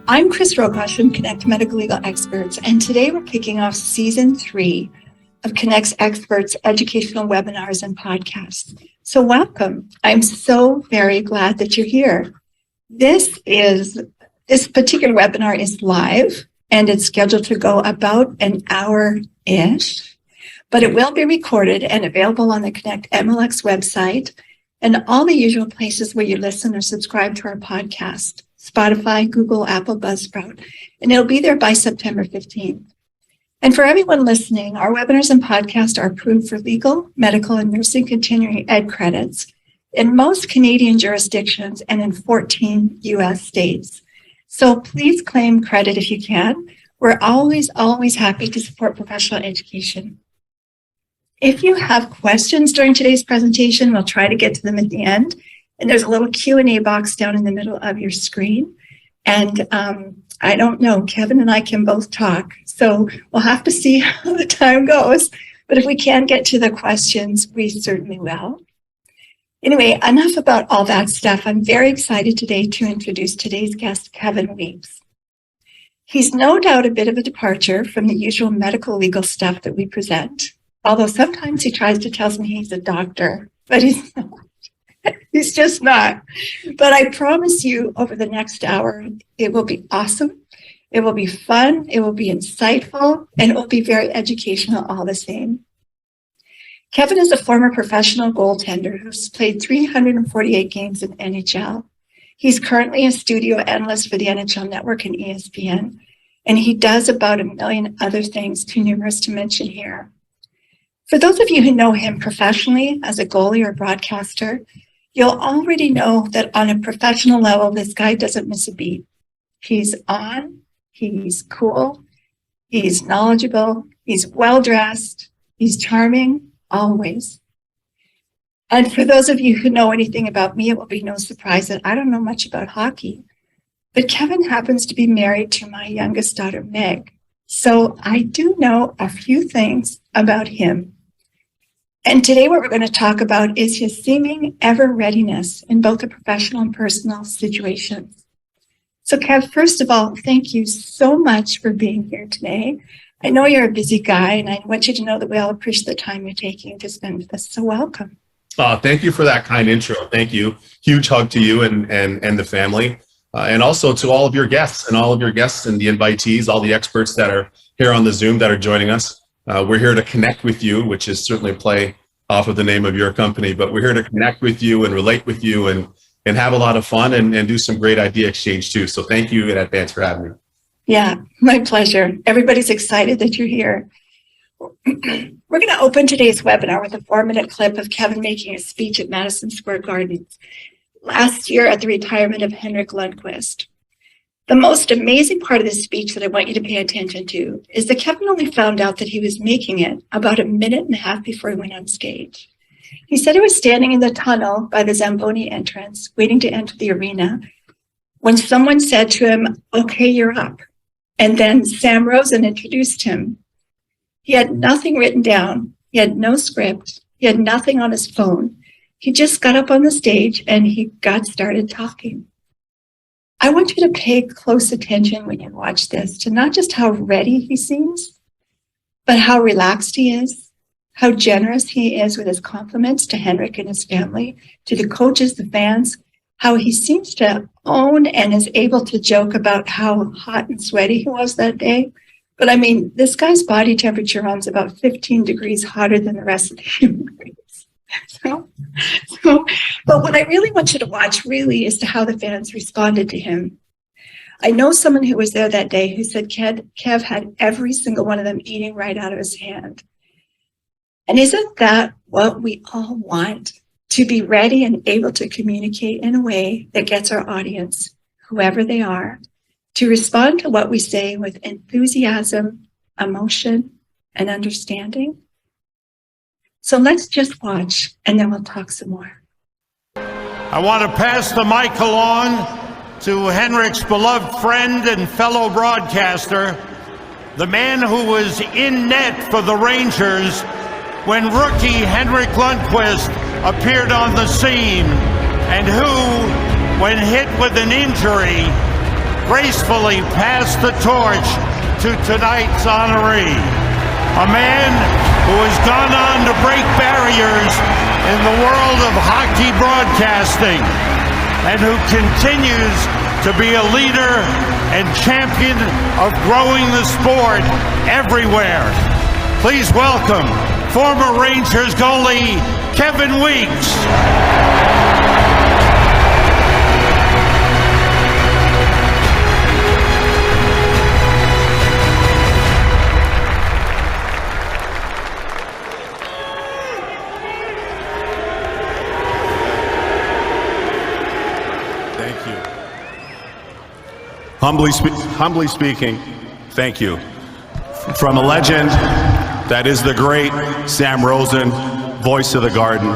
I'm Chris Rokosh from Connect Medical Legal Experts, and today we're kicking off Season 3 of Connect's Experts educational webinars and podcasts. So welcome. I'm so very glad that you're here. This particular webinar is live, and it's scheduled to go about an hour-ish, but it will be recorded and available on the Connect MLX website and all the usual places where you listen or subscribe to our podcast. Spotify, Google, Apple, Buzzsprout, and it'll be there by September 15th. And for everyone listening, our webinars and podcasts are approved for legal, medical, and nursing continuing ed credits in most Canadian jurisdictions and in 14 U.S. states. So please claim credit if you can. We're always happy to support professional education. If you have questions during today's presentation, we'll try to get to them at the end. And there's a little Q&A box down in the middle of your screen. And I don't know, Kevin and I can both talk. So we'll have to see how the time goes. But if we can get to the questions, we certainly will. Anyway, enough about all that stuff. I'm very excited today to introduce today's guest, Kevin Weekes. He's no doubt a bit of a departure from the usual medical legal stuff that we present. Although sometimes he tries to tell me he's a doctor, but he's not. He's just not. But I promise you, over the next hour, it will be awesome. It will be fun. It will be insightful, and it will be very educational all the same. Kevin is a former professional goaltender who's played 348 games in NHL. He's currently a studio analyst for the NHL Network and ESPN, and he does about 1 million other things, too numerous to mention here. For those of you who know him professionally as a goalie or broadcaster, you'll already know that on a professional level, this guy doesn't miss a beat. He's on, he's cool, he's knowledgeable, he's well-dressed, he's charming, always. And for those of you who know anything about me, it will be no surprise that I don't know much about hockey. But Kevin happens to be married to my youngest daughter, Meg. So I do know a few things about him. And today what we're going to talk about is his seeming ever-readiness in both the professional and personal situations. So Kev, first of all, thank you so much for being here today. I know you're a busy guy, and I want you to know that we all appreciate the time you're taking to spend with us. So welcome. Thank you for that kind intro. Thank you. Huge hug to you and the family, and also to all of your guests and the invitees, all the experts that are here on the Zoom that are joining us. We're here to connect with you, which is certainly a play off of the name of your company, but we're here to connect with you and relate with you and have a lot of fun and do some great idea exchange too. So thank you in advance for having me. Yeah, my pleasure. Everybody's excited that you're here. We're going to open today's webinar with a 4-minute clip of Kevin making a speech at Madison Square Garden last year at the retirement of Henrik Lundqvist. The most amazing part of this speech that I want you to pay attention to is that Kevin only found out that he was making it about 1.5 minutes before he went on stage. He said he was standing in the tunnel by the Zamboni entrance, waiting to enter the arena, when someone said to him, "Okay, you're up." And then Sam Rosen introduced him. He had nothing written down. He had no script. He had nothing on his phone. He just got up on the stage and he got started talking. I want you to pay close attention when you watch this to not just how ready he seems, but how relaxed he is, how generous he is with his compliments to Henrik and his family, to the coaches, the fans, how he seems to own and is able to joke about how hot and sweaty he was that day. But I mean, this guy's body temperature runs about 15 degrees hotter than the rest of the human race. But what I really want you to watch really is to how the fans responded to him. I know someone who was there that day who said Kev had every single one of them eating right out of his hand. And isn't that what we all want? To be ready and able to communicate in a way that gets our audience, whoever they are, to respond to what we say with enthusiasm, emotion, and understanding. So let's just watch, and then we'll talk some more. I want to pass the mic along to Henrik's beloved friend and fellow broadcaster, the man who was in net for the Rangers when rookie Henrik Lundqvist appeared on the scene, and who, when hit with an injury, gracefully pass the torch to tonight's honoree, a man who has gone on to break barriers in the world of hockey broadcasting and who continues to be a leader and champion of growing the sport everywhere. Please welcome former Rangers goalie Kevin Weekes. Thank you. Humbly speaking, thank you. From a legend that is the great Sam Rosen, voice of the Garden.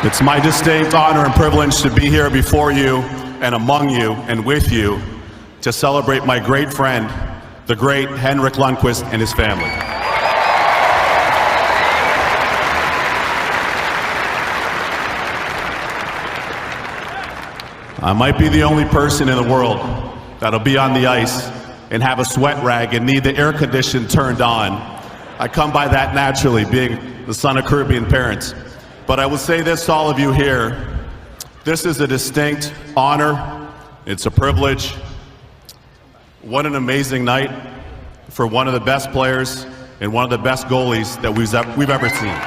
It's my distinct honor and privilege to be here before you and among you and with you to celebrate my great friend, the great Henrik Lundqvist and his family. I might be the only person in the world that'll be on the ice and have a sweat rag and need the air condition turned on. I come by that naturally, being the son of Caribbean parents. But I will say this to all of you here, this is a distinct honor, it's a privilege. What an amazing night for one of the best players and one of the best goalies that we've ever seen.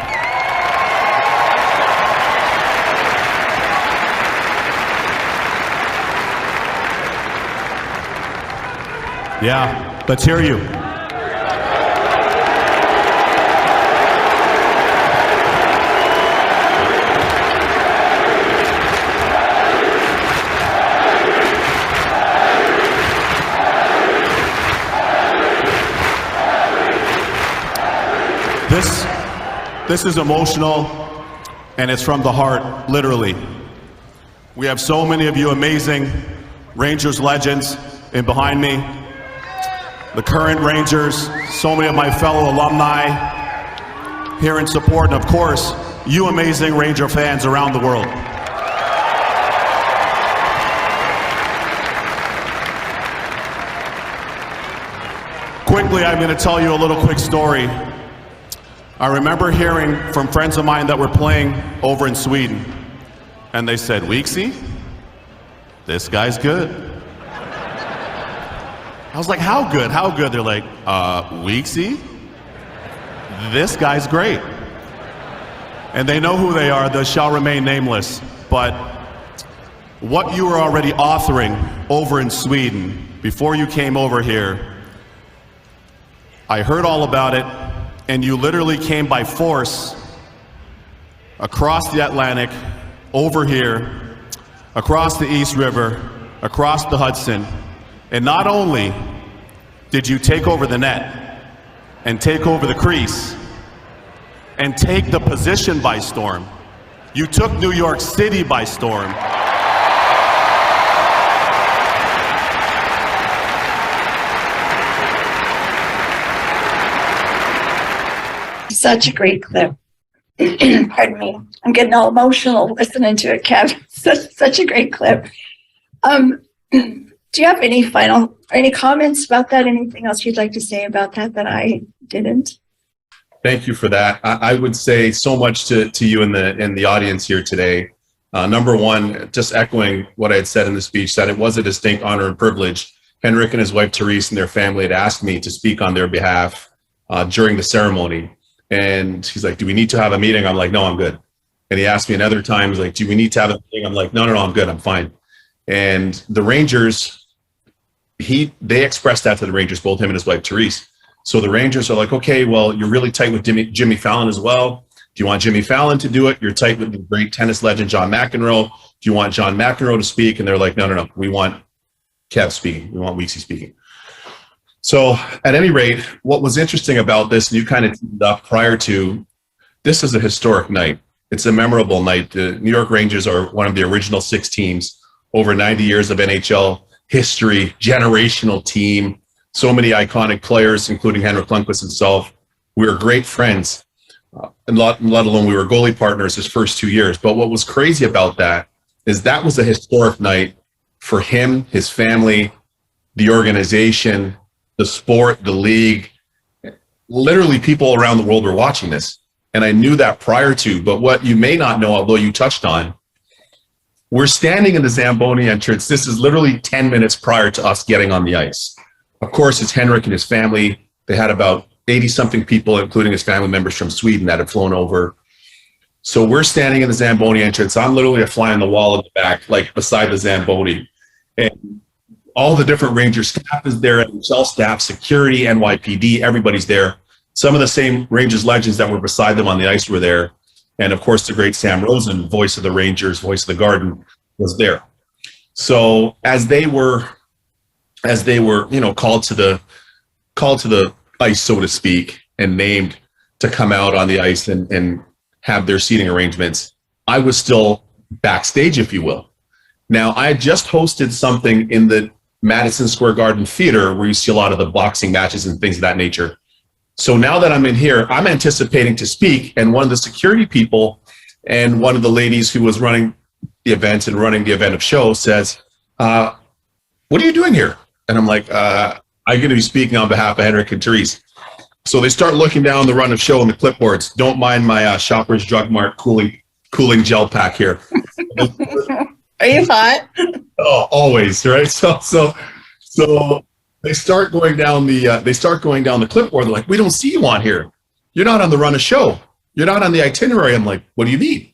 Yeah, let's hear you. This is emotional, and it's from the heart, literally. We have so many of you amazing Rangers legends in behind me. The current Rangers, so many of my fellow alumni here in support, and of course, you amazing Ranger fans around the world. Quickly, I'm going to tell you a little quick story. I remember hearing from friends of mine that were playing over in Sweden, and they said, "Weeksy, this guy's good." I was like, how good? How good? They're like, Weeksy, this guy's great. And they know who they are, they shall remain nameless. But what you were already authoring over in Sweden before you came over here, I heard all about it, and you literally came by force across the Atlantic, over here, across the East River, across the Hudson. And not only did you take over the net and take over the crease and take the position by storm, you took New York City by storm. Such a great clip. Pardon me. I'm getting all emotional listening to it, Kev. Such a great clip. Do you have any comments about that? Anything else you'd like to say about that I didn't? Thank you for that. I would say so much to you in the audience here today. Number one, just echoing what I had said in the speech, that it was a distinct honor and privilege. Henrik and his wife Therese and their family had asked me to speak on their behalf during the ceremony. And he's like, "Do we need to have a meeting?" I'm like, "No, I'm good." And he asked me another time, he's like, "Do we need to have a meeting?" I'm like, no, I'm good, I'm fine. And the Rangers, they expressed that to the Rangers, both him and his wife Therese. So the Rangers are like, "Okay, well, you're really tight with Jimmy Fallon as well. Do you want Jimmy Fallon to do it? You're tight with the great tennis legend John McEnroe. Do you want John McEnroe to speak?" And they're like, no. We want Kev speaking. We want Weeksy speaking. So at any rate, what was interesting about this, and you kind of teed up prior to, this is a historic night. It's a memorable night. The New York Rangers are one of the original 6 teams, over 90 years of NHL history, generational team, so many iconic players, including Henrik Lundqvist himself. We were great friends. and let alone we were goalie partners his first 2 years. But what was crazy about that is that was a historic night for him, his family, the organization, the sport, the league. Literally people around the world were watching this. And I knew that prior to, but what you may not know, although you touched on, we're standing in the Zamboni entrance. This is literally 10 minutes prior to us getting on the ice. Of course, it's Henrik and his family. They had about 80-something people, including his family members from Sweden that had flown over. So we're standing in the Zamboni entrance. I'm literally a fly on the wall in the back, like beside the Zamboni. And all the different Ranger staff is there, NHL staff, security, NYPD, everybody's there. Some of the same Rangers legends that were beside them on the ice were there. And of course, the great Sam Rosen, voice of the Rangers, voice of the Garden, was there. So as they were, called to the ice, so to speak, and named to come out on the ice and have their seating arrangements, I was still backstage, if you will. Now, I had just hosted something in the Madison Square Garden Theater where you see a lot of the boxing matches and things of that nature. So now that I'm in here, I'm anticipating to speak, and one of the security people and one of the ladies who was running the event and running the event of show says, what are you doing here? And I'm like, I'm going to be speaking on behalf of Henrik and Therese. So they start looking down the run of show and the clipboards. Don't mind my Shoppers Drug Mart cooling gel pack here. Are you hot? Oh, always, right? So they start going down the clipboard. They're like, we don't see you on here. You're not on the run of show. You're not on the itinerary. I'm like, what do you mean?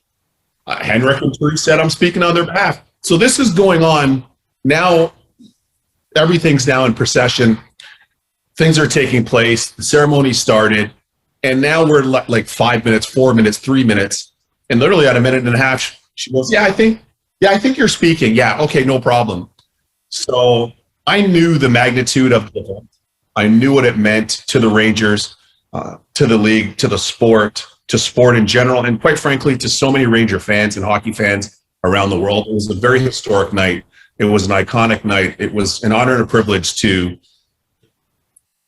Henrik and Therese said I'm speaking on their behalf. So this is going on now. Everything's now in procession. Things are taking place. The ceremony started, and now we're like 5 minutes, 4 minutes, 3 minutes, and literally at a minute and a half, she goes, "Yeah, I think you're speaking. Yeah, okay, no problem." So I knew the magnitude of the event. I knew what it meant to the Rangers, to the league, to the sport, to sport in general, and quite frankly, to so many Ranger fans and hockey fans around the world. It was a very historic night. It was an iconic night. It was an honor and a privilege to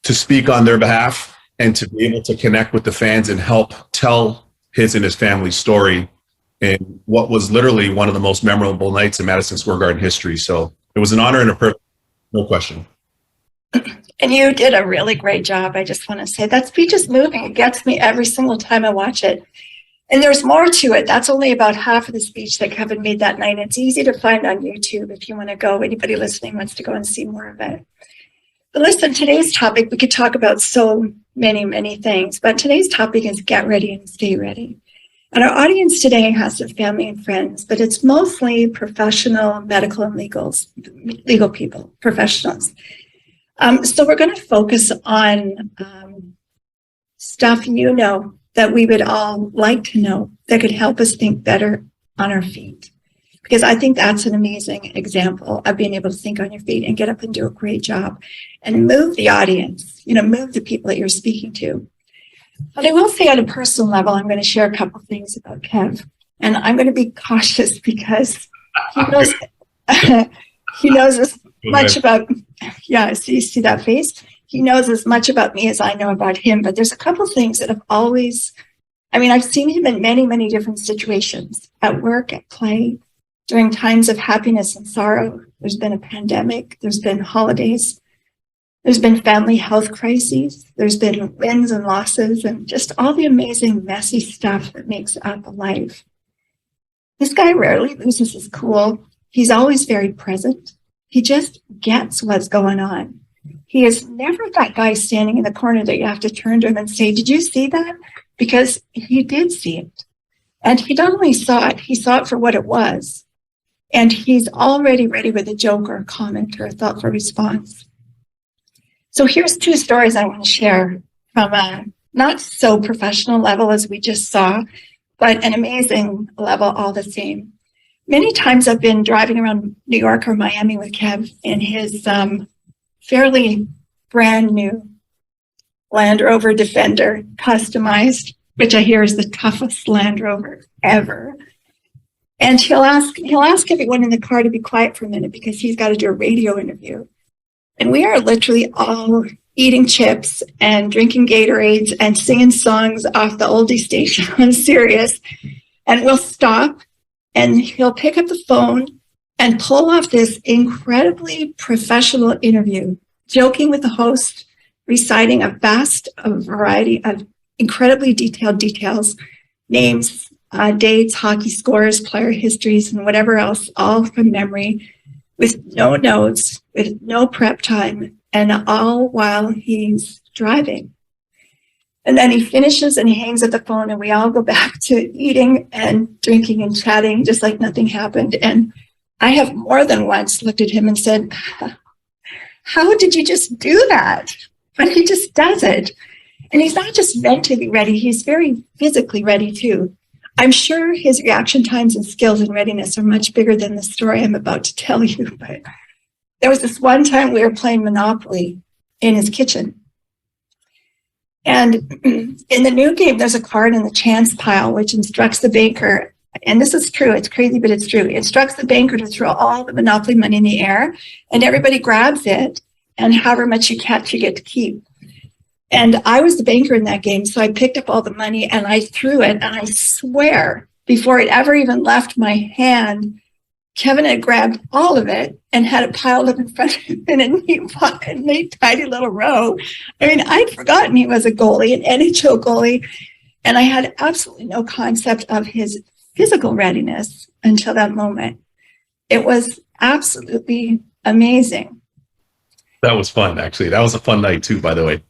speak on their behalf and to be able to connect with the fans and help tell his and his family's story in what was literally one of the most memorable nights in Madison Square Garden history. So it was an honor and a privilege, no question. And you did a really great job. I just want to say that speech is moving. It gets me every single time I watch it. And there's more to it. That's only about half of the speech that Kevin made that night. It's easy to find on YouTube if you want to go. Anybody listening wants to go and see more of it. But listen, today's topic, we could talk about so many, many things. But today's topic is get ready and stay ready. And our audience today has some family and friends, but it's mostly professional, medical, and legal people, professionals. So we're going to focus on stuff that we would all like to know that could help us think better on our feet. Because I think that's an amazing example of being able to think on your feet and get up and do a great job and move the audience, move the people that you're speaking to. But I will say on a personal level, I'm going to share a couple of things about Kev. And I'm going to be cautious because he knows as much about, so you see that face? He knows as much about me as I know about him. But there's a couple of things that have always, I've seen him in many, many different situations, at work, at play, during times of happiness and sorrow. There's been a pandemic. There's been holidays. There's been family health crises. There's been wins and losses and just all the amazing, messy stuff that makes up a life. This guy rarely loses his cool. He's always very present. He just gets what's going on. He is never that guy standing in the corner that you have to turn to him and say, "Did you see that?" Because he did see it. And he not only saw it, he saw it for what it was. And he's already ready with a joke or a comment or a thoughtful response. So here's two stories I want to share from a not so professional level as we just saw, but an amazing level all the same. Many times I've been driving around New York or Miami with Kev in his fairly brand new Land Rover Defender, customized, which I hear is the toughest Land Rover ever. And he'll ask everyone in the car to be quiet for a minute because he's got to do a radio interview. And we are literally all eating chips and drinking Gatorades and singing songs off the oldie station on Sirius. And we'll stop and he'll pick up the phone and pull off this incredibly professional interview, joking with the host, reciting a vast variety of incredibly detailed details, names, dates, hockey scores, player histories, and whatever else, all from memory, with no notes, with no prep time, and all while he's driving. And then he finishes and he hangs up the phone, and we all go back to eating and drinking and chatting just like nothing happened. And I have more than once looked at him and said, how did you just do that? But he just does it. And he's not just mentally ready, he's very physically ready too. I'm sure his reaction times and skills and readiness are much bigger than the story I'm about to tell you. But there was this one time we were playing Monopoly in his kitchen. And in the new game, there's a card in the chance pile which instructs the banker, and this is true, it's crazy, but it's true. It instructs the banker to throw all the Monopoly money in the air, and everybody grabs it, and however much you catch, you get to keep. And I was the banker in that game, so I picked up all the money and I threw it, and I swear, before it ever even left my hand, Kevin had grabbed all of it and had it piled up in front of him in a neat, tidy little row. I mean, I'd forgotten he was a goalie, an NHL goalie, and I had absolutely no concept of his physical readiness until that moment. It was absolutely amazing. That was fun, actually. That was a fun night too, by the way.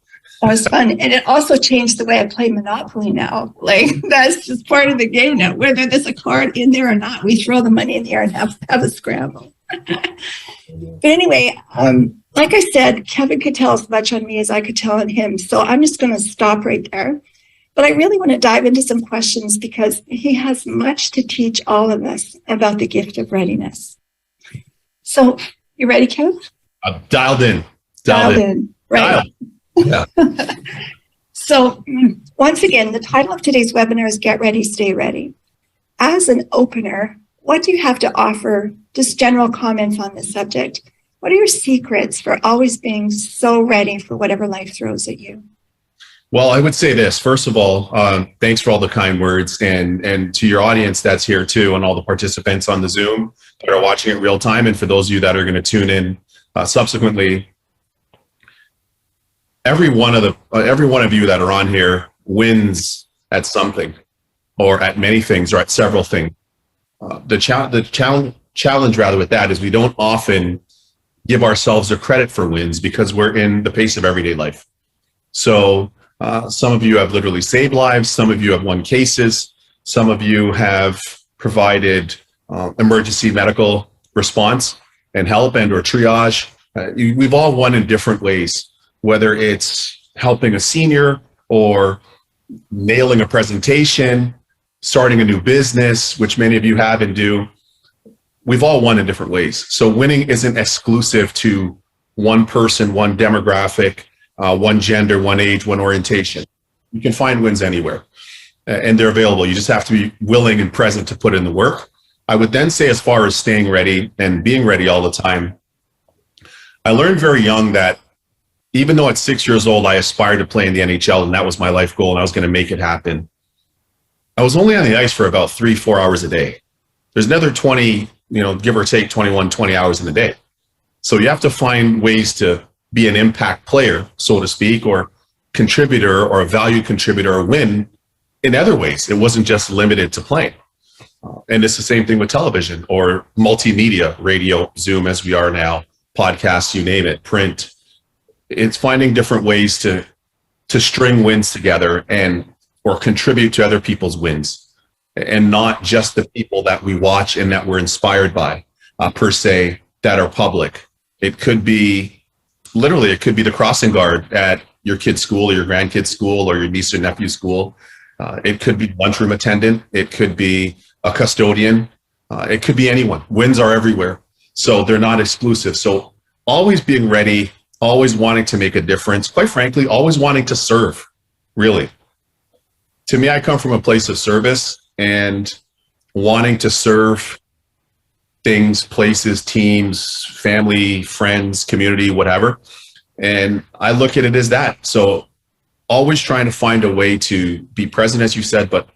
It was fun. And it also changed the way I play Monopoly now. Like, that's just part of the game now. Whether there's a card in there or not, we throw the money in the air and have a scramble. But anyway, like I said, Kevin could tell as much on me as I could tell on him. So I'm just going to stop right there. But I really want to dive into some questions because he has much to teach all of us about the gift of readiness. So you ready, Kev? Dialed in. Dialed in. Right. Yeah. So once again, the title of today's webinar is Get Ready, Stay Ready. As an opener, what do you have to offer? Just general comments on this subject. What are your secrets for always being so ready for whatever life throws at you? Well, I would say this. First of all, thanks for all the kind words, and to your audience that's here too, and all the participants on the Zoom that are watching it real time, and for those of you that are going to tune in subsequently. Every one of you that are on here wins at something, or at many things, or at several things. The challenge rather with that is we don't often give ourselves the credit for wins because we're in the pace of everyday life. So some of you have literally saved lives. Some of you have won cases. Some of you have provided emergency medical response and help and or triage. We've all won in different ways. Whether it's helping a senior or nailing a presentation, starting a new business, which many of you have and do, we've all won in different ways. So winning isn't exclusive to one person, one demographic, one gender, one age, one orientation. You can find wins anywhere, and they're available. You just have to be willing and present to put in the work. I would then say, as far as staying ready and being ready all the time, I learned very young that even though at 6 years old, I aspired to play in the NHL, and that was my life goal, and I was going to make it happen, I was only on the ice for about 3-4 hours a day. There's another 20, give or take 21, 20 hours in a day. So you have to find ways to be an impact player, so to speak, or contributor, or a value contributor, or win in other ways. It wasn't just limited to playing. And it's the same thing with television or multimedia, radio, Zoom, as we are now, podcasts, you name it, print. It's finding different ways to string wins together or contribute to other people's wins, and not just the people that we watch and that we're inspired by, per se, that are public. It could be the crossing guard at your kid's school or your grandkid's school or your niece or nephew's school. It could be lunchroom attendant. It could be a custodian. It could be anyone. Wins are everywhere, so they're not exclusive. So always being ready, always wanting to make a difference, quite frankly, always wanting to serve, really. To me, I come from a place of service and wanting to serve things, places, teams, family, friends, community, whatever. And I look at it as that. So always trying to find a way to be present, as you said, but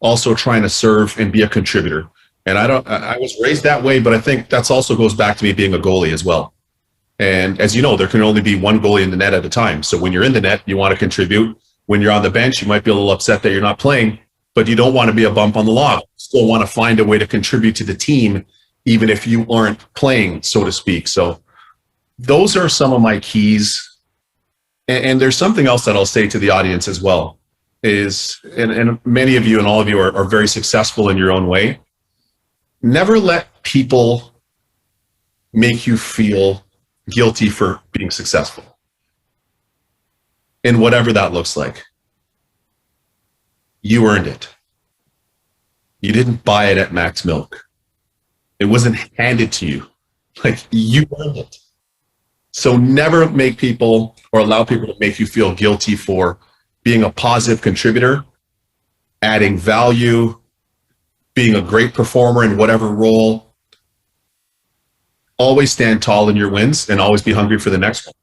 also trying to serve and be a contributor. And I was raised that way, but I think that's also goes back to me being a goalie as well. And as you know, there can only be one goalie in the net at a time. So when you're in the net, you want to contribute. When you're on the bench, you might be a little upset that you're not playing, but you don't want to be a bump on the log. You still want to find a way to contribute to the team, even if you aren't playing, so to speak. So those are some of my keys. And there's something else that I'll say to the audience as well is, and many of you and all of you are very successful in your own way. Never let people make you feel guilty for being successful in whatever that looks like. You earned it. You didn't buy it at Max Milk. It wasn't handed to you. Like, you earned it. So never make people or allow people to make you feel guilty for being a positive contributor, adding value, being a great performer in whatever role. Always stand tall in your wins and always be hungry for the next one.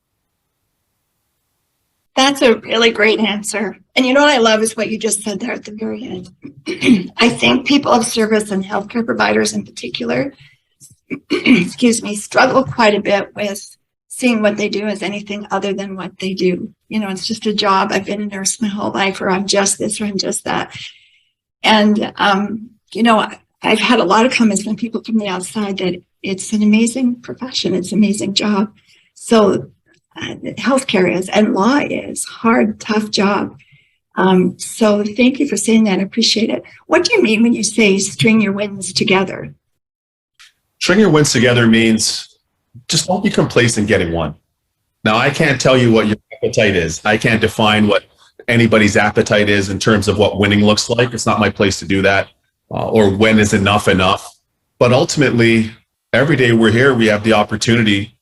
That's a really great answer. And you know what I love is what you just said there at the very end. I think people of service and healthcare providers in particular, excuse me, struggle quite a bit with seeing what they do as anything other than what they do. You know, it's just a job. I've been a nurse my whole life, or I'm just this, or I'm just that. And, you know, I've had a lot of comments from people from the outside that it's an amazing profession. It's an amazing job. So healthcare is, and law is, hard, tough job. So thank you for saying that. I appreciate it. What do you mean when you say string your wins together? String your wins together means just don't be complacent getting one. Now, I can't tell you what your appetite is. I can't define what anybody's appetite is in terms of what winning looks like. It's not my place to do that, or when is enough. But ultimately, every day we're here, we have the opportunity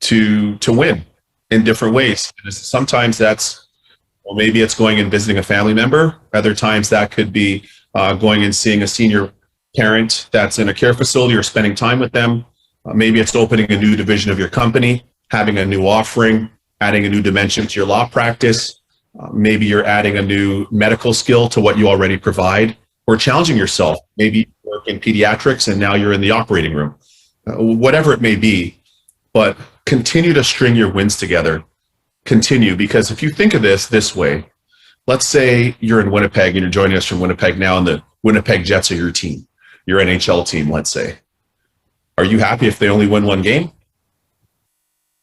to win in different ways. Sometimes that's, well, maybe it's going and visiting a family member. Other times that could be going and seeing a senior parent that's in a care facility or spending time with them. Maybe it's opening a new division of your company, having a new offering, adding a new dimension to your law practice. Maybe you're adding a new medical skill to what you already provide, or challenging yourself. Maybe you work in pediatrics and now you're in the operating room. Whatever it may be, but continue to string your wins together. Continue, because if you think of this way, let's say you're in Winnipeg and you're joining us from Winnipeg now, and the Winnipeg Jets are your team, your NHL team, let's say. Are you happy if they only win one game?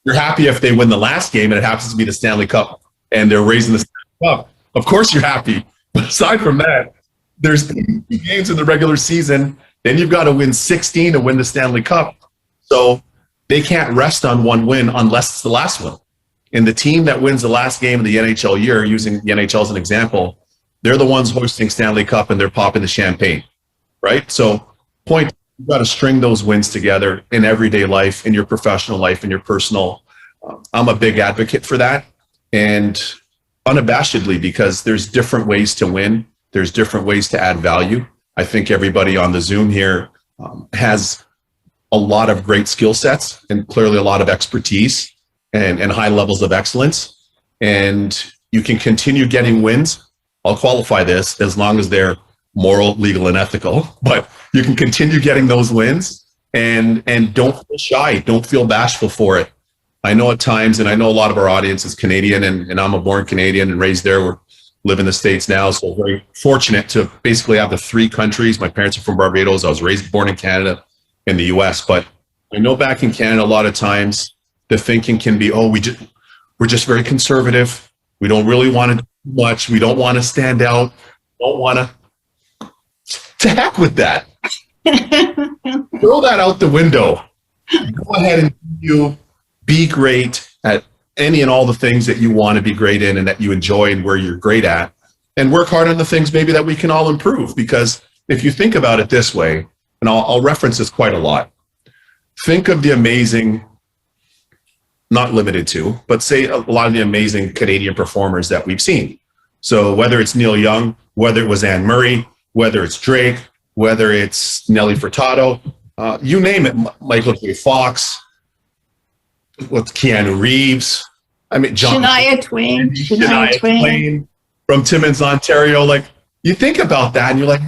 You're happy if they win the last game and it happens to be the Stanley Cup and they're raising the Stanley Cup. Of course you're happy. But aside from that, there's 2 games in the regular season. Then you've got to win 16 to win the Stanley Cup. So they can't rest on one win unless it's the last one. And the team that wins the last game of the NHL year, using the NHL as an example, they're the ones hosting Stanley Cup and they're popping the champagne, right? So point, you've got to string those wins together in everyday life, in your professional life, in your personal. I'm a big advocate for that, and unabashedly, because there's different ways to win. There's different ways to add value. I think everybody on the Zoom here has a lot of great skill sets and clearly a lot of expertise and high levels of excellence. And you can continue getting wins. I'll qualify this as long as they're moral, legal, and ethical, but you can continue getting those wins, and don't feel shy. Don't feel bashful for it. I know at times, and I know a lot of our audience is Canadian, and I'm a born Canadian and raised there. We live in the States now, so very fortunate to basically have the 3 countries. My parents are from Barbados. I was born in Canada, in the US, but I know back in Canada, a lot of times the thinking can be, we're just very conservative. We don't really want to do much. We don't want to stand out. Don't want to heck with that. Throw that out the window. Go ahead and you be great at any and all the things that you want to be great in and that you enjoy and where you're great at, and work hard on the things maybe that we can all improve. Because if you think about it this way, and I'll reference this quite a lot, think of the amazing, not limited to, but say a lot of the amazing Canadian performers that we've seen. So whether it's Neil Young, whether it was Anne Murray, whether it's Drake, whether it's Nelly Furtado, you name it, Michael J. Fox, with Keanu Reeves, I mean, Shania Twain. From Timmins, Ontario. Like, you think about that and you're like,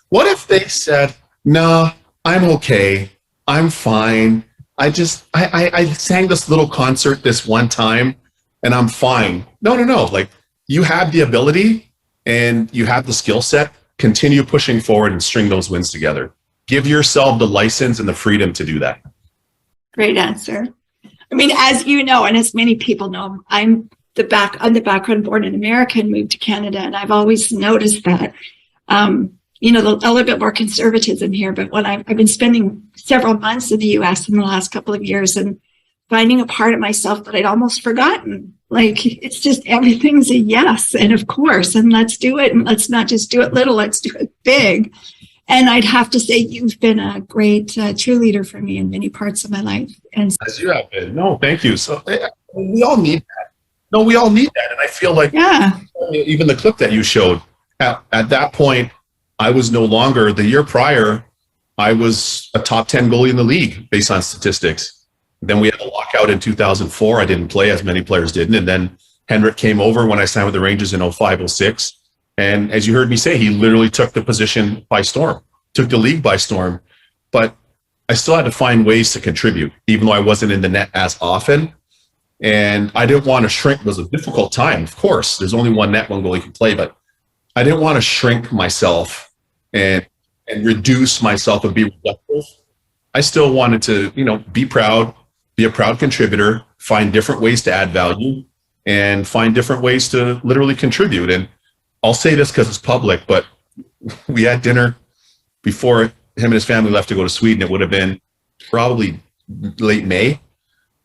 what if they said, no, I'm okay. I'm fine. I sang this little concert this one time and I'm fine. No. Like, you have the ability and you have the skill set. Continue pushing forward and string those wins together. Give yourself the license and the freedom to do that. Great answer. I mean, as you know, and as many people know, I'm the background born in America and moved to Canada. And I've always noticed that, a little bit more conservatism here. But when I've been spending several months in the US in the last couple of years and finding a part of myself that I'd almost forgotten. Like, it's just everything's a yes. And of course, and let's do it. And let's not just do it little, let's do it big. And I'd have to say you've been a great cheerleader for me in many parts of my life. And as you have been. No, thank you. So we all need that. No, we all need that. And I feel like even the clip that you showed, at that point, I was no longer, the year prior, I was a top 10 goalie in the league based on statistics. Then we had a lockout in 2004. I didn't play, as many players didn't. And then Henrik came over when I signed with the Rangers in 05, 06. And as you heard me say, he literally took the position by storm, took the league by storm. But I still had to find ways to contribute, even though I wasn't in the net as often. And I didn't want to shrink. It was a difficult time, of course. There's only one net, one goalie can play. But I didn't want to shrink myself and reduce myself and be reductive. I still wanted to, be proud, be a proud contributor, find different ways to add value, and find different ways to literally contribute. And I'll say this because it's public, but we had dinner before him and his family left to go to Sweden. It would have been probably late May.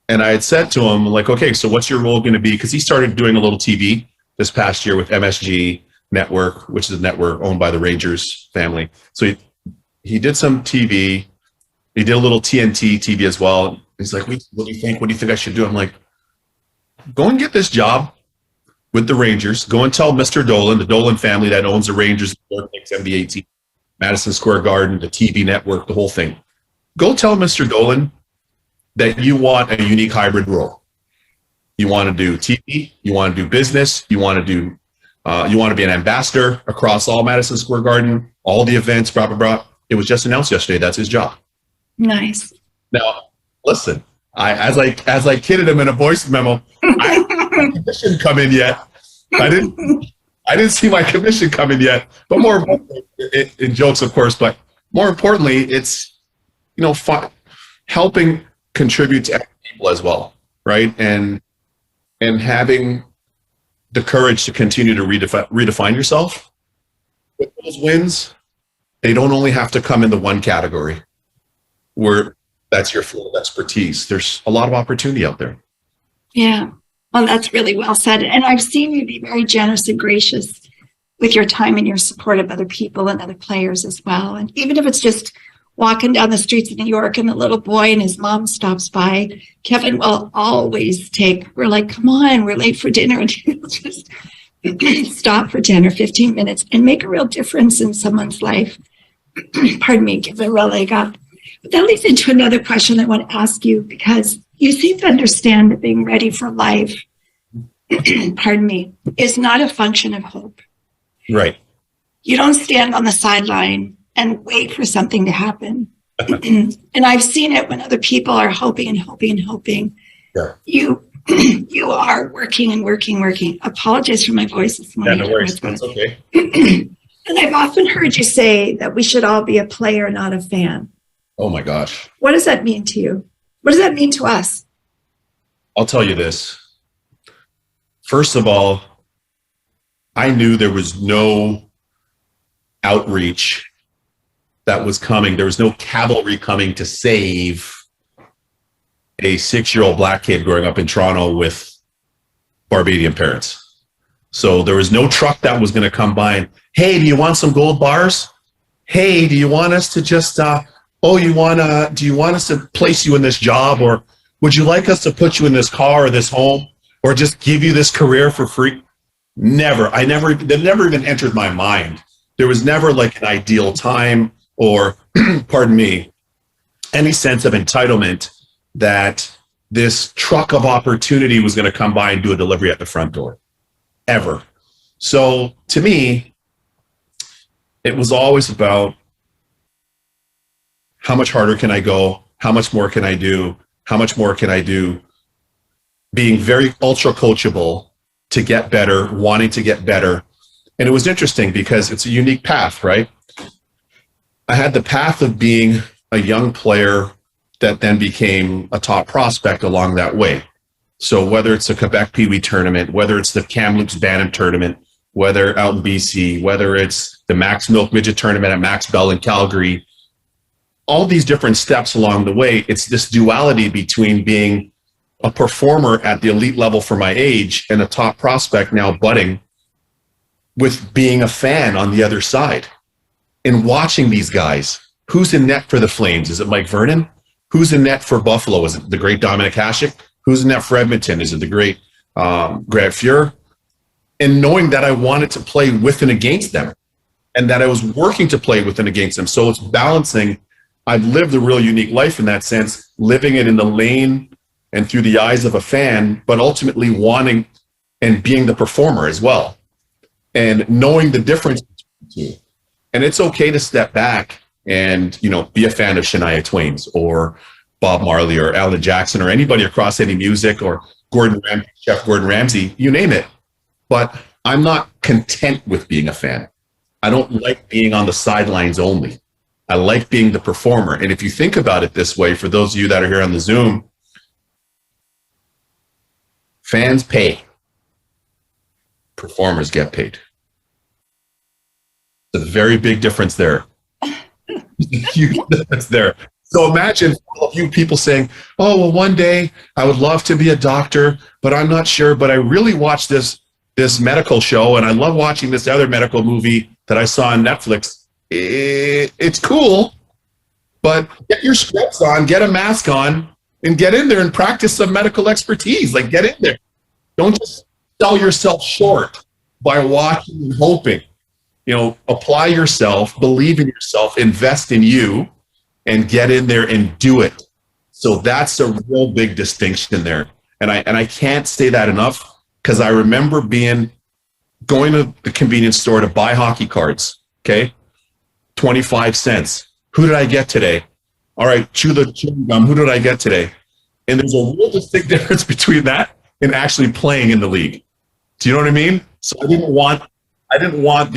And I had said to him, like, okay, so what's your role going to be? Because he started doing a little TV this past year with MSG Network, which is a network owned by the Rangers family. So he did some TV. He did a little TNT TV as well. He's like, what do you think? What do you think I should do? I'm like, go and get this job with the Rangers. Go and tell Mr. Dolan, the Dolan family that owns the Rangers, NBA team, Madison Square Garden, the TV network, the whole thing. Go tell Mr. Dolan that you want a unique hybrid role. You want to do TV, you want to do business, you want to be an ambassador across all Madison Square Garden, all the events, blah, blah, blah. It was just announced yesterday. That's his job. Nice. Now, listen, as I kidded him in a voice memo, my commission come in yet. I didn't see my commission coming yet. But more importantly, in jokes, of course, but more importantly, it's, helping contribute to people as well, right? And having the courage to continue to redefine yourself. With those wins, they don't only have to come in the one category where that's your field of expertise. There's a lot of opportunity out there. Yeah. Well, that's really well said. And I've seen you be very generous and gracious with your time and your support of other people and other players as well. And even if it's just walking down the streets of New York and the little boy and his mom stops by, Kevin will always we're like, come on, we're late for dinner. And he'll just stop for 10 or 15 minutes and make a real difference in someone's life. Pardon me, give it a real leg up. But that leads into another question I want to ask you, because you seem to understand that being ready for life, pardon me, is not a function of hope. Right. You don't stand on the sideline and wait for something to happen. And I've seen it when other people are hoping and hoping and hoping. Yeah. You are working and working. Apologize for my voice this morning. Yeah, no worries. That's okay. And I've often heard you say that we should all be a player, not a fan. Oh my gosh. What does that mean to you? What does that mean to us? I'll tell you this. First of all, I knew there was no outreach that was coming. There was no cavalry coming to save a 6-year-old black kid growing up in Toronto with Barbadian parents. So there was no truck that was going to come by and, hey, do you want some gold bars? Hey, do you want us to just, do you want us to place you in this job? Or would you like us to put you in this car or this home or just give you this career for free? Never. That never even entered my mind. There was never like an ideal time or, pardon me, any sense of entitlement that this truck of opportunity was going to come by and do a delivery at the front door, ever. So to me, it was always about how much harder can I go? How much more can I do? How much more can I do? Being very ultra coachable to get better, wanting to get better. And it was interesting because it's a unique path, right? I had the path of being a young player that then became a top prospect along that way. So whether it's a Quebec Pee Wee tournament, whether it's the Kamloops Bantam tournament, whether out in BC, whether it's the Max Milk Midget tournament at Max Bell in Calgary, all these different steps along the way, it's this duality between being a performer at the elite level for my age and a top prospect now budding, with being a fan on the other side and watching these guys. Who's in net for the Flames? Is it Mike Vernon? Who's in net for Buffalo? Is it the great Dominic Hasek? Who's in net for Edmonton? Is it the great Grant Fuhr? And knowing that I wanted to play with and against them and that I was working to play with and against them. So it's balancing. I've lived a real unique life in that sense, living it in the lane and through the eyes of a fan, but ultimately wanting and being the performer as well, and knowing the difference between the two. And it's okay to step back and, you know, be a fan of Shania Twain's or Bob Marley or Alan Jackson or anybody across any music, or Chef Gordon Ramsay, you name it. But I'm not content with being a fan. I don't like being on the sidelines only. I like being the performer. And if you think about it this way, for those of you that are here on the Zoom, fans pay, performers get paid. There's a very big difference there. Huge difference there. So imagine all of you people saying, oh, well, one day I would love to be a doctor, but I'm not sure, but I really watched this medical show and I love watching this other medical movie that I saw on Netflix. It's cool, but get your scrubs on, get a mask on, and get in there and practice some medical expertise. Like, get in there. Don't just sell yourself short by watching and hoping. You know, apply yourself, believe in yourself, invest in you, and get in there and do it. So that's a real big distinction there. And I can't say that enough, because I remember going to the convenience store to buy hockey cards, okay? 25 cents. Who did I get today? All right, chew the chewing gum. Who did I get today? And there's a real distinct difference between that and actually playing in the league. Do you know what I mean? So I didn't want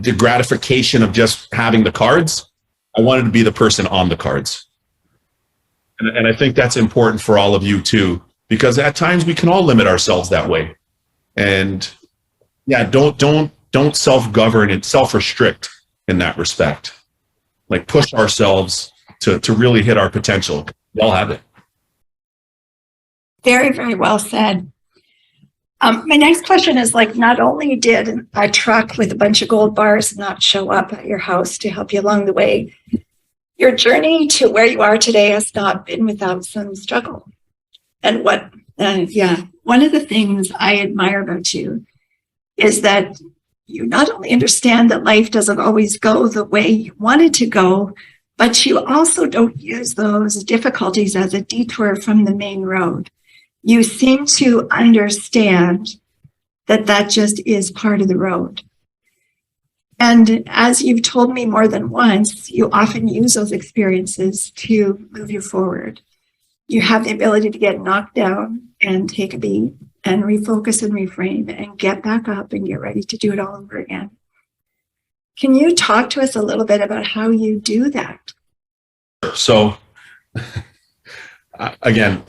the gratification of just having the cards. I wanted to be the person on the cards. And I think that's important for all of you too, because at times we can all limit ourselves that way. And yeah, don't self-govern and self-restrict in that respect. Like, push ourselves to really hit our potential. We all have it. Very, very well said. My next question is, like, not only did a truck with a bunch of gold bars not show up at your house to help you along the way, your journey to where you are today has not been without some struggle. And one of the things I admire about you is that you not only understand that life doesn't always go the way you want it to go, but you also don't use those difficulties as a detour from the main road. You seem to understand that that just is part of the road. And as you've told me more than once, you often use those experiences to move you forward. You have the ability to get knocked down and take a beat and refocus and reframe and get back up and get ready to do it all over again. Can you talk to us a little bit about how you do that? So, again,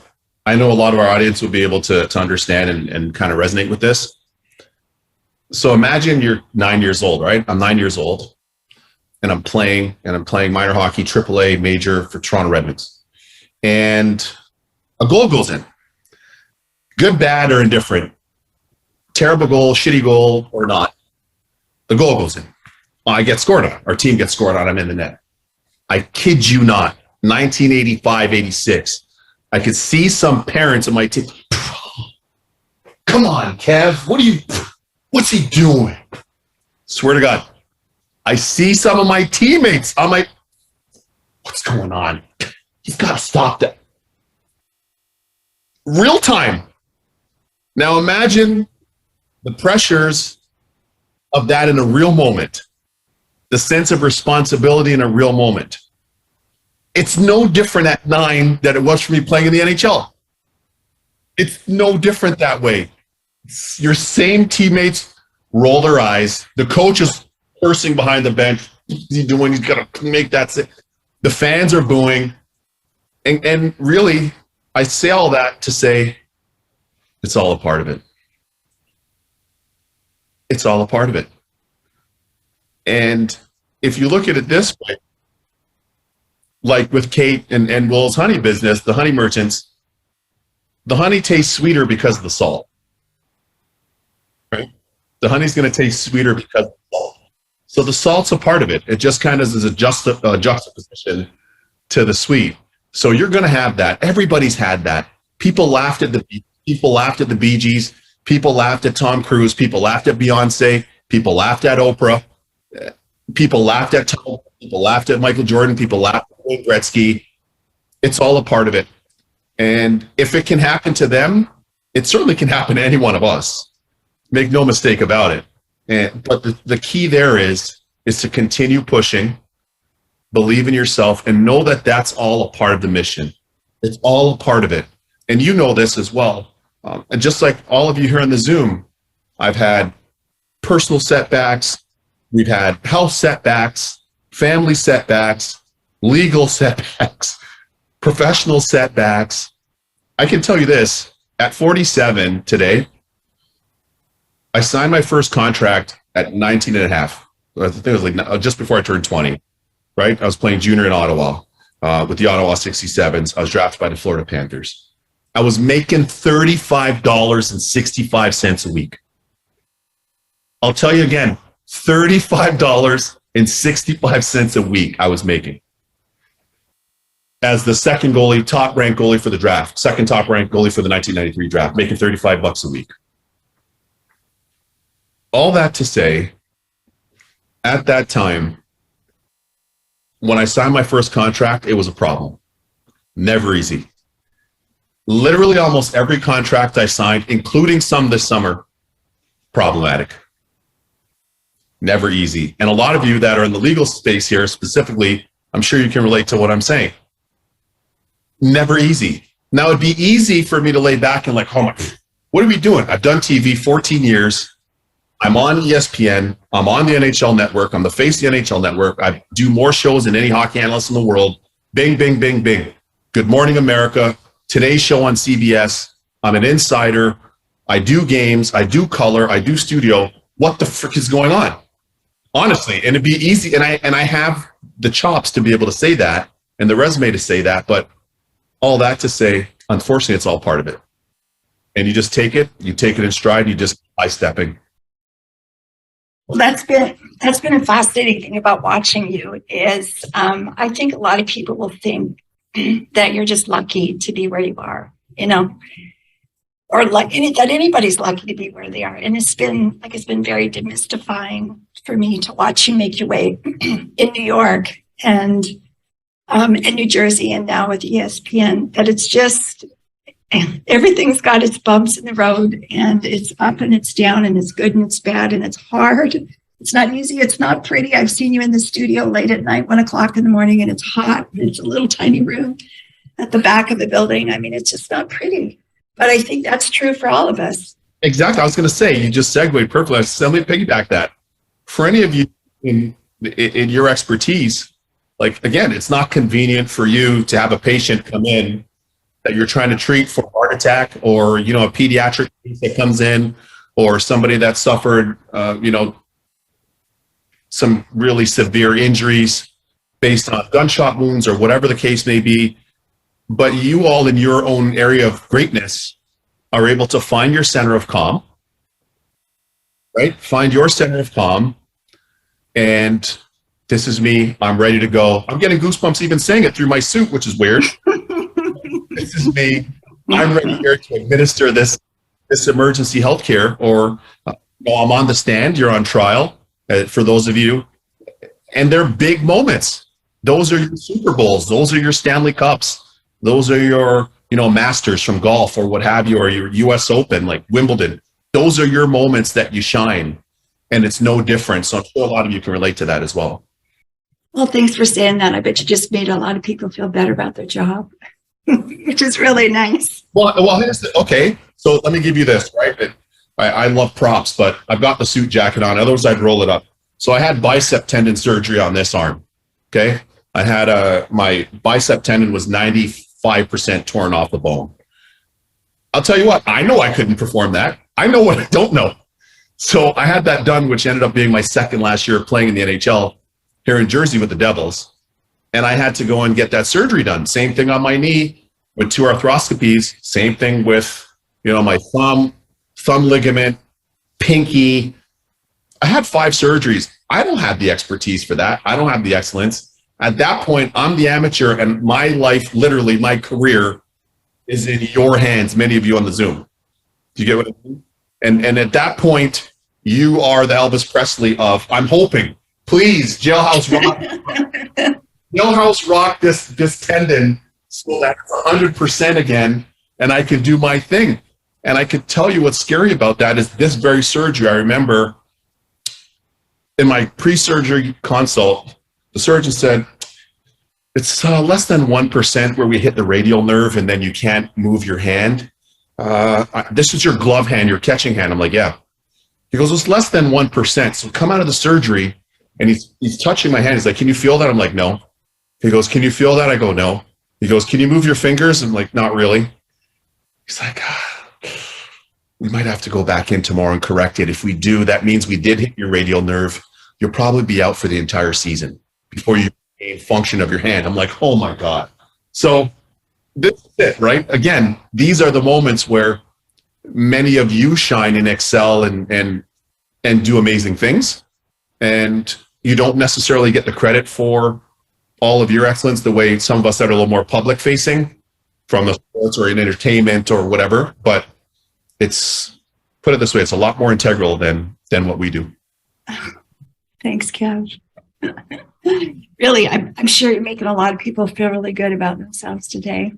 I know a lot of our audience will be able to understand and kind of resonate with this. So imagine you're 9 years old, right? I'm 9 years old, and I'm playing minor hockey, AAA major for Toronto Red Wings. And a goal goes in. Good, bad, or indifferent. Terrible goal, shitty goal, or not. The goal goes in. I get scored on. Our team gets scored on. I'm in the net. I kid you not. 1985, 86. I could see some parents of my team. Come on, Kev. What's he doing? Swear to God. I see some of my teammates. I'm like, what's going on? He's got to stop that. Real time. Now imagine the pressures of that in a real moment, the sense of responsibility in a real moment. It's no different at 9 than it was for me playing in the NHL. It's no different that way. Your same teammates roll their eyes. The coach is cursing behind the bench. What's he doing? He's got to make that. The fans are booing. And really, I say all that to say it's all a part of it. It's all a part of it. And if you look at it this way, like with Kate and Will's honey business, the honey merchants, the honey tastes sweeter because of the salt. Right? The honey's going to taste sweeter because of the salt. So the salt's a part of it. It just kind of is a juxtaposition to the sweet. So you're going to have that. Everybody's had that. People laughed at the Bee Gees. People laughed at Tom Cruise. People laughed at Beyonce. People laughed at Oprah. People laughed at Tom. People laughed at Michael Jordan. People laughed at Wayne Gretzky. It's all a part of it. And if it can happen to them, it certainly can happen to any one of us. Make no mistake about it. But the key there is to continue pushing, believe in yourself, and know that that's all a part of the mission. It's all a part of it. And you know this as well. And just like all of you here on the Zoom, I've had personal setbacks. We've had health setbacks, family setbacks, legal setbacks, professional setbacks. I can tell you this, at 47 today, I signed my first contract at 19 and a half. I think it was like just before I turned 20, right? I was playing junior in Ottawa with the Ottawa 67s. I was drafted by the Florida Panthers. I was making $35.65 a week. I'll tell you again, $35.65 a week I was making. As the second goalie, top ranked goalie for the draft, second top ranked goalie for the 1993 draft, making $35 a week. All that to say, at that time, when I signed my first contract, it was a problem. Never easy. Literally almost every contract I signed, including some this summer, problematic. Never easy. And a lot of you that are in the legal space here specifically, I'm sure you can relate to what I'm saying. Never easy. Now, it'd be easy for me to lay back and like, oh my, what are we doing? I've done TV 14 years. I'm on ESPN. I'm on the NHL network. I'm the face of the NHL network. I do more shows than any hockey analyst in the world. Bing, bing, bing, bing. Good Morning America. Today's show on CBS. I'm an insider. I do games. I do color. I do studio. What the frick is going on? Honestly, and it'd be easy. And I have the chops to be able to say that and the resume to say that. But all that to say, unfortunately, it's all part of it. And you just take it. You take it in stride. You just by stepping. Well, that's been a fascinating thing about watching you is I think a lot of people will think that you're just lucky to be where you are, you know, or like that anybody's lucky to be where they are. And it's been very demystifying for me to watch you make your way in New York and in New Jersey and now with ESPN, that it's just everything's got its bumps in the road and it's up and it's down and it's good and it's bad and it's hard. It's not easy. It's not pretty. I've seen you in the studio late at night, 1 o'clock in the morning, and it's hot. And it's a little tiny room at the back of the building. I mean, it's just not pretty. But I think that's true for all of us. Exactly. I was going to say, you just segued perfectly. Let me piggyback that. For any of you in your expertise, like, again, it's not convenient for you to have a patient come in that you're trying to treat for a heart attack or, you know, a pediatric case that comes in or somebody that suffered, you know, some really severe injuries based on gunshot wounds or whatever the case may be. But you all in your own area of greatness are able to find your center of calm, right? Find your center of calm. And this is me. I'm ready to go. I'm getting goosebumps even saying it through my suit, which is weird. This is me. I'm ready here to administer this emergency healthcare, or I'm on the stand. You're on trial. For those of you, and they're big moments. Those are your Super Bowls. Those are your Stanley Cups. Those are your, Masters from golf or what have you, or your US Open, like Wimbledon. Those are your moments that you shine, and it's no different. So I'm sure a lot of you can relate to that as well. Well, thanks for saying that. I bet you just made a lot of people feel better about their job, which is really nice. Well, okay. So let me give you this, right? I love props, but I've got the suit jacket on. Otherwise, I'd roll it up. So I had bicep tendon surgery on this arm. Okay. I had my bicep tendon was 95% torn off the bone. I'll tell you what, I know I couldn't perform that. I know what I don't know. So I had that done, which ended up being my second last year playing in the NHL here in Jersey with the Devils. And I had to go and get that surgery done. Same thing on my knee with 2 arthroscopies. Same thing with, my thumb ligament, pinky. I had 5 surgeries. I don't have the expertise for that. I don't have the excellence. At that point, I'm the amateur, and my life, literally my career, is in your hands, many of you on the Zoom. Do you get what I mean? And at that point, you are the Elvis Presley of, I'm hoping, please, Jailhouse Rock. Jailhouse Rock this tendon so that it's 100% again, and I can do my thing. And I could tell you what's scary about that is this very surgery. I remember in my pre-surgery consult, the surgeon said, it's less than 1% where we hit the radial nerve and then you can't move your hand. This is your glove hand, your catching hand. I'm like, yeah. He goes, it's less than 1%. So come out of the surgery, and he's touching my hand. He's like, can you feel that? I'm like, no. He goes, can you feel that? I go, no. He goes, can you move your fingers? I'm like, not really. He's like, we might have to go back in tomorrow and correct it. If we do, that means we did hit your radial nerve. You'll probably be out for the entire season before you gain function of your hand. I'm like, oh my God. So this is it, right? Again, these are the moments where many of you shine and excel and do amazing things. And you don't necessarily get the credit for all of your excellence the way some of us that are a little more public facing from the sports or in entertainment or whatever. But it's, put it this way, it's a lot more integral than what we do. Thanks, Kev. Really, I'm sure you're making a lot of people feel really good about themselves today.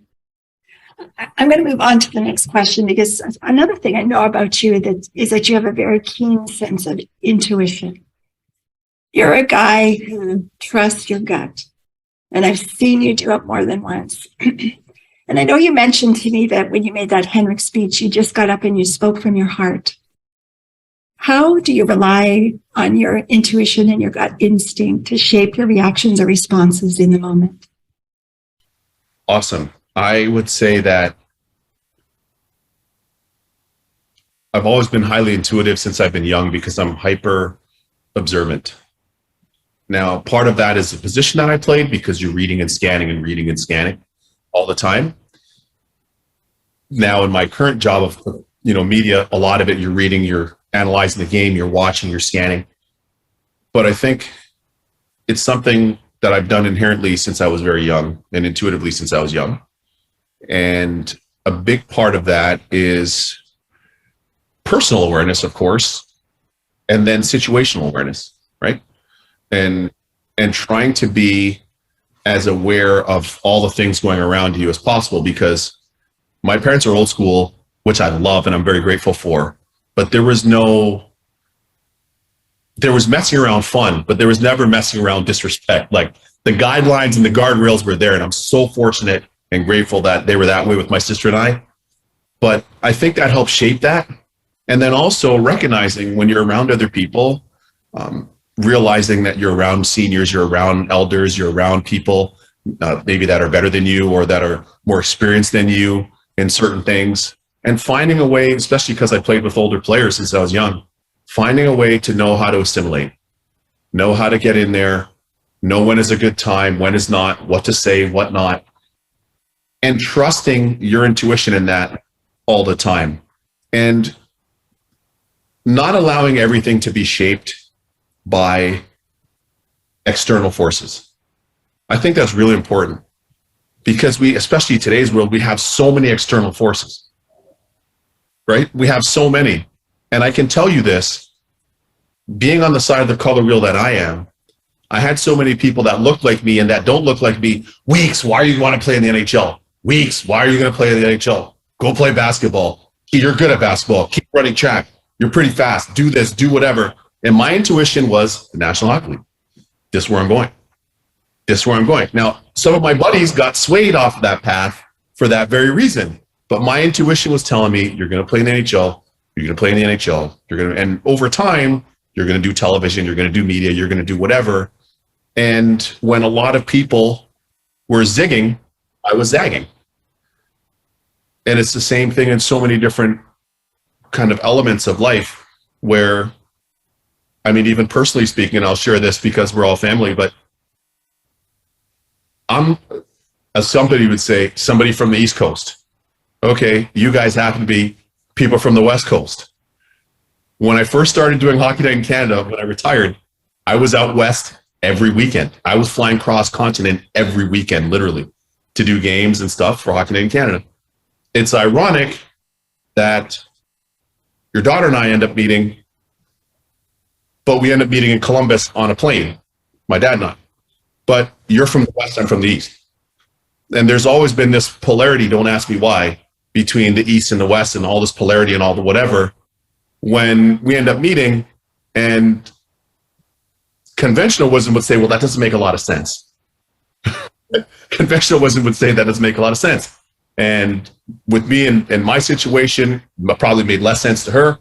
I'm going to move on to the next question, because another thing I know about you is that you have a very keen sense of intuition. You're a guy who trusts your gut, and I've seen you do it more than once. And I know you mentioned to me that when you made that Henrik speech, you just got up and you spoke from your heart. How do you rely on your intuition and your gut instinct to shape your reactions or responses in the moment? Awesome. I would say that I've always been highly intuitive since I've been young because I'm hyper observant. Now, part of that is the position that I played, because you're reading and scanning and reading and scanning all the time. Now, in my current job of media, a lot of it you're reading, you're analyzing the game, you're watching, you're scanning. But I think it's something that I've done inherently since I was very young, and intuitively since I was young. And a big part of that is personal awareness, of course, and then situational awareness, right? And trying to be as aware of all the things going around you as possible, because my parents are old school, which I love and I'm very grateful for, but there was messing around fun, but there was never messing around disrespect. Like, the guidelines and the guardrails were there, and I'm so fortunate and grateful that they were that way with my sister and I. But I think that helps shape that. And then also recognizing when you're around other people, realizing that you're around seniors, you're around elders, you're around people maybe that are better than you or that are more experienced than you in certain things, and finding a way, especially because I played with older players since I was young, finding a way to know how to assimilate, know how to get in there, know when is a good time, when is not, what to say, what not, and trusting your intuition in that all the time, and not allowing everything to be shaped by external forces. I think that's really important, because we, especially today's world, we have so many external forces, right? We have so many. And I can tell you this, being on the side of the color wheel that I am, I had so many people that look like me and that don't look like me. Weekes, why do you want to play in the NHL? Weekes, why are you going to play in the NHL? Go play basketball. You're good at basketball. Keep running track. You're pretty fast. Do this, do whatever. And my intuition was the National Hockey League. This is where I'm going. This is where I'm going. Now, some of my buddies got swayed off of that path for that very reason. But my intuition was telling me, you're going to play in the NHL. You're going to play in the NHL. And over time, you're going to do television. You're going to do media. You're going to do whatever. And when a lot of people were zigging, I was zagging. And it's the same thing in so many different kind of elements of life where, I mean, even personally speaking, and I'll share this because we're all family, but I'm, as somebody would say, somebody from the East Coast. Okay, you guys happen to be people from the West Coast. When I first started doing Hockey Night in Canada, when I retired, I was out west every weekend. I was flying cross-continent every weekend, literally, to do games and stuff for Hockey Night in Canada. It's ironic that your daughter and I end up meeting, but we end up meeting in Columbus on a plane, my dad and I. But you're from the West, I'm from the East. And there's always been this polarity, don't ask me why, between the East and the West and all this polarity and all the whatever. When we end up meeting, and conventional wisdom would say, well, that doesn't make a lot of sense. Conventional wisdom would say that doesn't make a lot of sense. And with me and my situation, probably made less sense to her.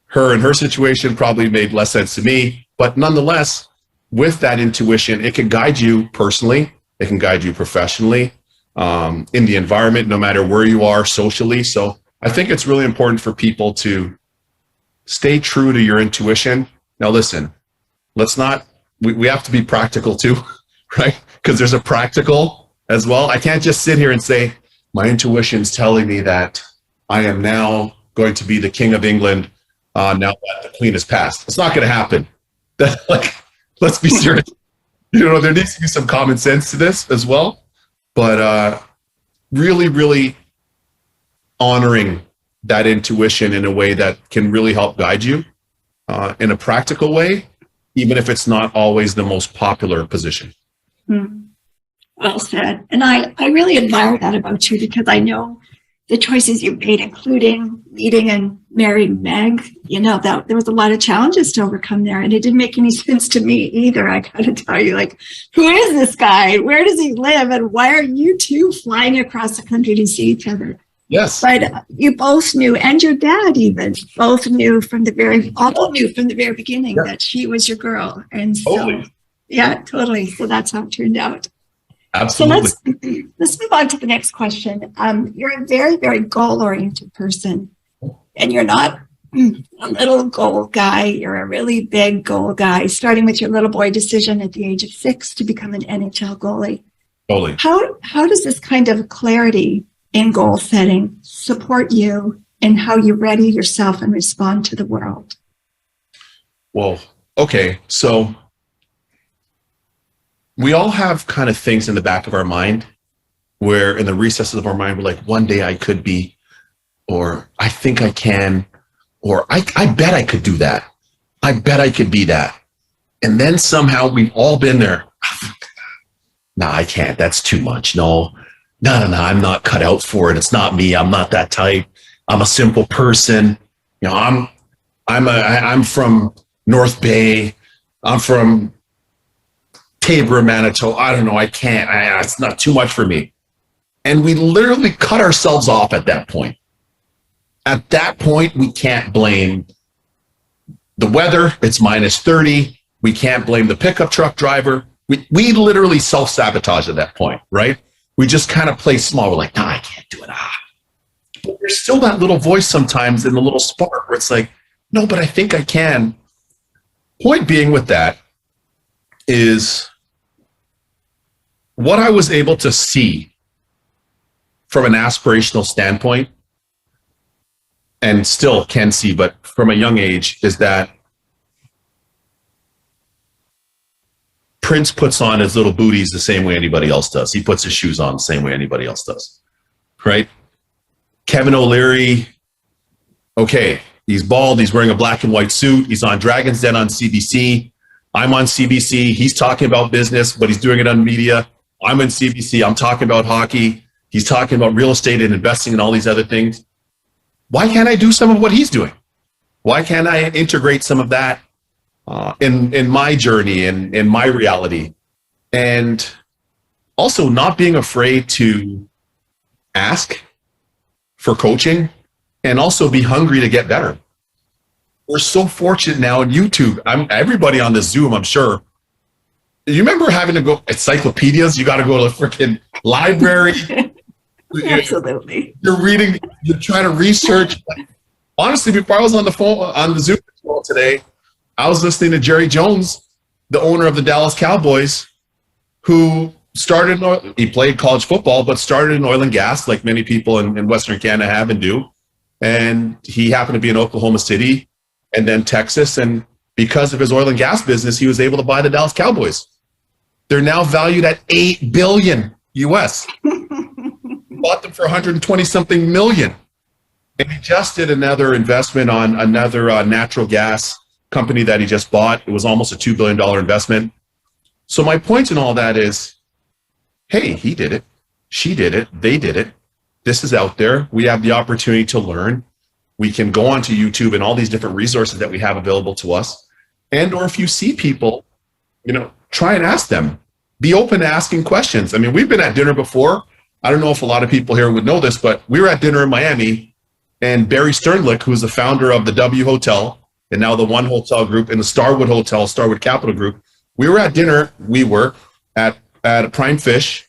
Her and her situation probably made less sense to me. But nonetheless, with that intuition, it can guide you personally. It can guide you professionally, in the environment, no matter where you are socially. So I think it's really important for people to stay true to your intuition. Now, listen, let's not, we have to be practical too, right? Because there's a practical as well. I can't just sit here and say, my intuition's telling me that I am now going to be the King of England now that the Queen has passed. It's not going to happen. Let's be serious. There needs to be some common sense to this as well. But really, really honoring that intuition in a way that can really help guide you in a practical way, even if it's not always the most popular position. Well said. And I really admire that about you, because I know the choices you've made, including meeting and marrying Meg, that there was a lot of challenges to overcome there. And it didn't make any sense to me either. I got to tell you, who is this guy? Where does he live? And why are you two flying across the country to see each other? Yes. But you both knew, and your dad even, both knew from the very beginning that she was your girl. And so, totally. Yeah, totally. So that's how it turned out. Absolutely. So let's move on to the next question. You're a very, very goal-oriented person, and you're not a little goal guy. You're a really big goal guy, starting with your little boy decision at the age of 6 to become an NHL goalie. Totally. How does this kind of clarity in goal setting support you in how you ready yourself and respond to the world? Well, okay. So we all have kind of things in the back of our mind where in the recesses of our mind, we're like, one day I could be, or I think I can, or I bet I could do that. I bet I could be that. And then somehow we've all been there. No, I can't. That's too much. No, I'm not cut out for it. It's not me. I'm not that type. I'm a simple person. I'm from North Bay. I'm from Tabor, Manitoba. I don't know. I can't. It's not too much for me. And we literally cut ourselves off at that point. At that point, we can't blame the weather. It's minus 30. We can't blame the pickup truck driver. We literally self-sabotage at that point, right? We just kind of play small. We're like, no, I can't do it. But there's still that little voice sometimes in the little spark where it's like, no, but I think I can. Point being with that is what I was able to see from an aspirational standpoint, and still can see, but from a young age, is that Prince puts on his little booties the same way anybody else does. He puts his shoes on the same way anybody else does, right? Kevin O'Leary, okay, he's bald, he's wearing a black and white suit, he's on Dragon's Den on CBC, I'm on CBC. He's talking about business, but he's doing it on media. I'm in CBC. I'm talking about hockey. He's talking about real estate and investing and all these other things. Why can't I do some of what he's doing? Why can't I integrate some of that in my journey and in my reality? And also not being afraid to ask for coaching and also be hungry to get better. We're so fortunate now in YouTube. Everybody on the Zoom, I'm sure. You remember having to go encyclopedias? You got to go to a freaking library. Absolutely. You're reading, you're trying to research. Honestly, before I was on the phone, on the Zoom call today, I was listening to Jerry Jones, the owner of the Dallas Cowboys, who he played college football, but started in oil and gas, like many people in Western Canada have and do. And he happened to be in Oklahoma City and then Texas. And because of his oil and gas business, he was able to buy the Dallas Cowboys. They're now valued at $8 billion US. Bought them for 120 something million. And he just did another investment on another natural gas company that he just bought. It was almost a $2 billion investment. So my point in all that is, hey, he did it. She did it. They did it. This is out there. We have the opportunity to learn. We can go onto YouTube and all these different resources that we have available to us. And or if you see people, try and ask them. Be open to asking questions. I mean, we've been at dinner before. I don't know if a lot of people here would know this, but we were at dinner in Miami, and Barry Sternlick, who's the founder of the W Hotel and now the One Hotel Group and the Starwood Hotel, Starwood Capital Group, we were at dinner. We were at Prime Fish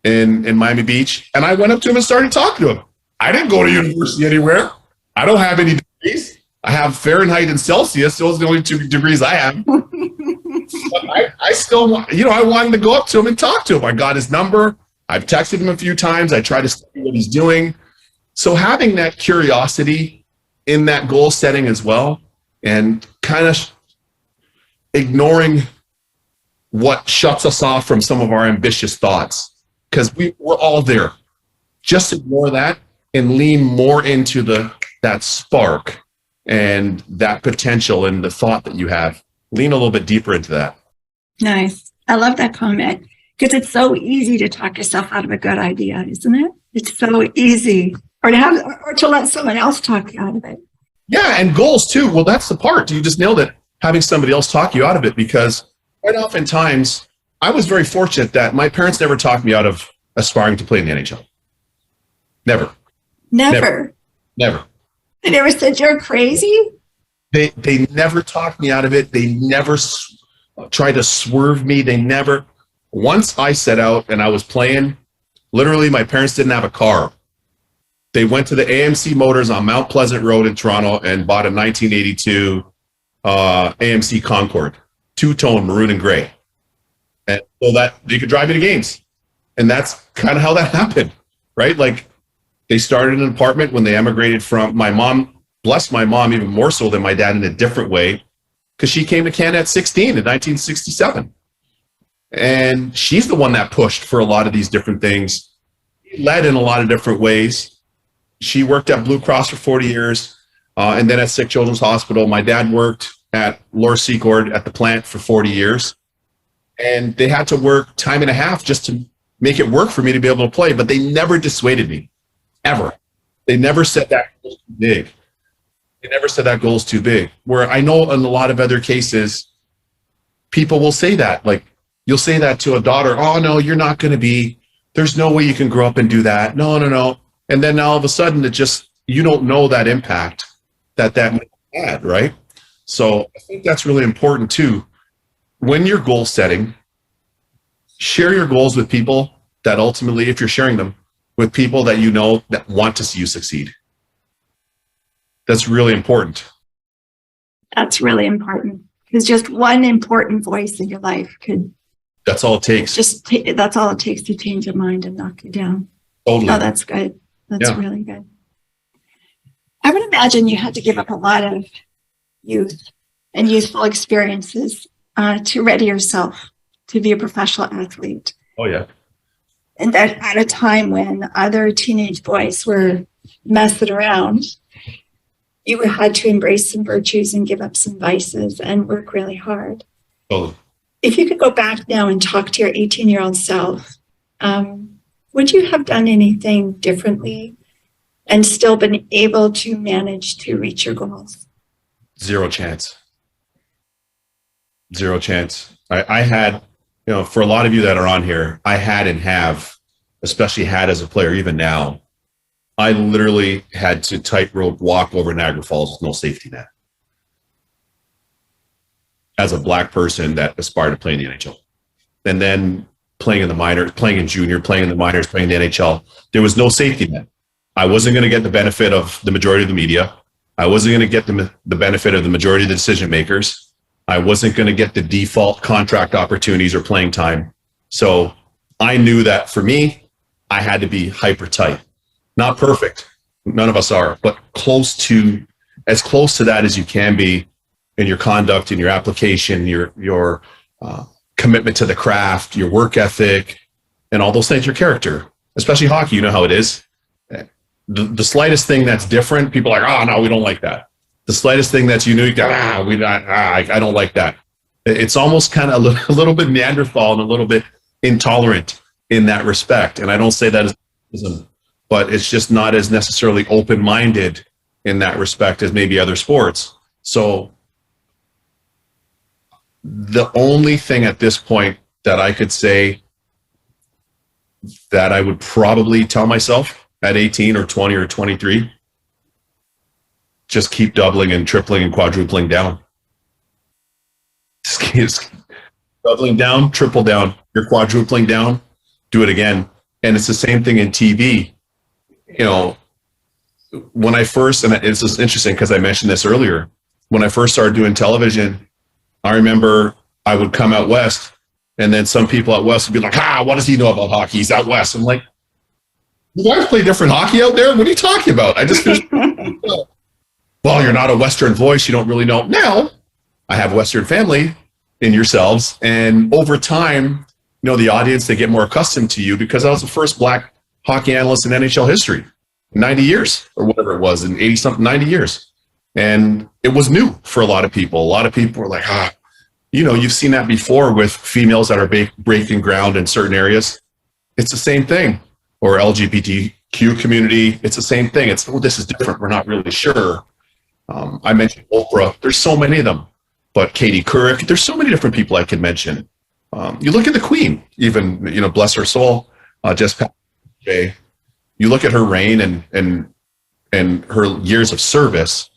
in Miami Beach, and I went up to him and started talking to him. I didn't go to university anywhere. I don't have any degrees. I have Fahrenheit and Celsius. Those are the only 2 degrees I have. But I still, I wanted to go up to him and talk to him. I got his number. I've texted him a few times. I try to study what he's doing. So having that curiosity in that goal setting as well, and kind of ignoring what shuts us off from some of our ambitious thoughts, because we're all there. Just ignore that and lean more into that spark and that potential and the thought that you have. Lean a little bit deeper into that. Nice. I love that comment, because it's so easy to talk yourself out of a good idea, isn't it? It's so easy. Or to let someone else talk you out of it. Yeah, and goals too. Well, that's the part. You just nailed it. Having somebody else talk you out of it, because quite oftentimes I was very fortunate that my parents never talked me out of aspiring to play in the NHL. Never. Never. They never said you're crazy? They never talked me out of it. They never tried to swerve me. They never. Once I set out and I was playing, literally my parents didn't have a car. They went to the AMC Motors on Mount Pleasant Road in Toronto and bought a 1982 AMC Concorde, two-tone maroon and gray. And so that you could drive me to games. And that's kind of how that happened, right? Like, they started in an apartment when they emigrated from my mom. Blessed my mom even more so than my dad in a different way, because she came to Canada at 16 in 1967. And she's the one that pushed for a lot of these different things, led in a lot of different ways. She worked at Blue Cross for 40 years and then at Sick Children's Hospital. My dad worked at Laura Secord at the plant for 40 years. And they had to work time and a half just to make it work for me to be able to play. But they never dissuaded me, ever. They never said that goal's too big. They never said that goal's too big. Where I know in a lot of other cases, people will say that. Like, you'll say that to a daughter, oh, no, you're not going to be, there's no way you can grow up and do that. No. And then all of a sudden, you don't know that impact that had, right? So I think that's really important too. When you're goal setting, share your goals with people that ultimately, if you're sharing them, with people that you know that want to see you succeed. That's really important. That's really important, because just one important voice in your life could. That's all it takes. That's all it takes to change your mind and knock you down. Totally. Oh, that's good. That's really good. I would imagine you had to give up a lot of youth and youthful experiences to ready yourself to be a professional athlete. Oh, yeah. And that at a time when other teenage boys were messing around, you had to embrace some virtues and give up some vices and work really hard. Totally. If you could go back now and talk to your 18-year-old self, would you have done anything differently and still been able to manage to reach your goals? Zero chance. Zero chance. I had, for a lot of you that are on here, I had and have, especially had as a player, even now, I literally had to tightrope walk over Niagara Falls with no safety net. As a Black person that aspired to play in the NHL. And then playing in the minors, playing in junior, playing in the minors, playing in the NHL, there was no safety net. I wasn't going to get the benefit of the majority of the media. I wasn't going to get the benefit of the majority of the decision makers. I wasn't going to get the default contract opportunities or playing time. So I knew that for me, I had to be hyper tight. Not perfect. None of us are, but as close to that as you can be in your conduct, in your application, your commitment to the craft, your work ethic, and all those things, your character, especially hockey, you know how it is. The slightest thing that's different, people are like, oh, no, we don't like that. The slightest thing that's unique, I don't like that. It's almost kind of a little bit Neanderthal and a little bit intolerant in that respect. And I don't say that as, but it's just not as necessarily open-minded in that respect as maybe other sports. So the only thing at this point that I could say that I would probably tell myself at 18 or 20 or 23, just keep doubling and tripling and quadrupling down. Just doubling down, triple down. You're quadrupling down, do it again. And it's the same thing in TV. When I first, and it's just interesting because I mentioned this earlier, when I first started doing television, I remember I would come out west, and then some people out west would be like, what does he know about hockey? He's out west. I'm like, you guys play different hockey out there? What are you talking about? I just finished. Well, you're not a Western voice. You don't really know. Now, I have Western family in yourselves, and over time, the audience, they get more accustomed to you because I was the first Black hockey analyst in NHL history, 90 years or whatever it was, in 80-something, 90 years. And it was new for a lot of people. A lot of people were like, you've seen that before with females that are breaking ground in certain areas. It's the same thing. Or LGBTQ community, it's the same thing. It's, this is different. We're not really sure. I mentioned Oprah. There's so many of them. But Katie Couric, there's so many different people I could mention. You look at the Queen, even, bless her soul, just passed away. You look at her reign and her years of service,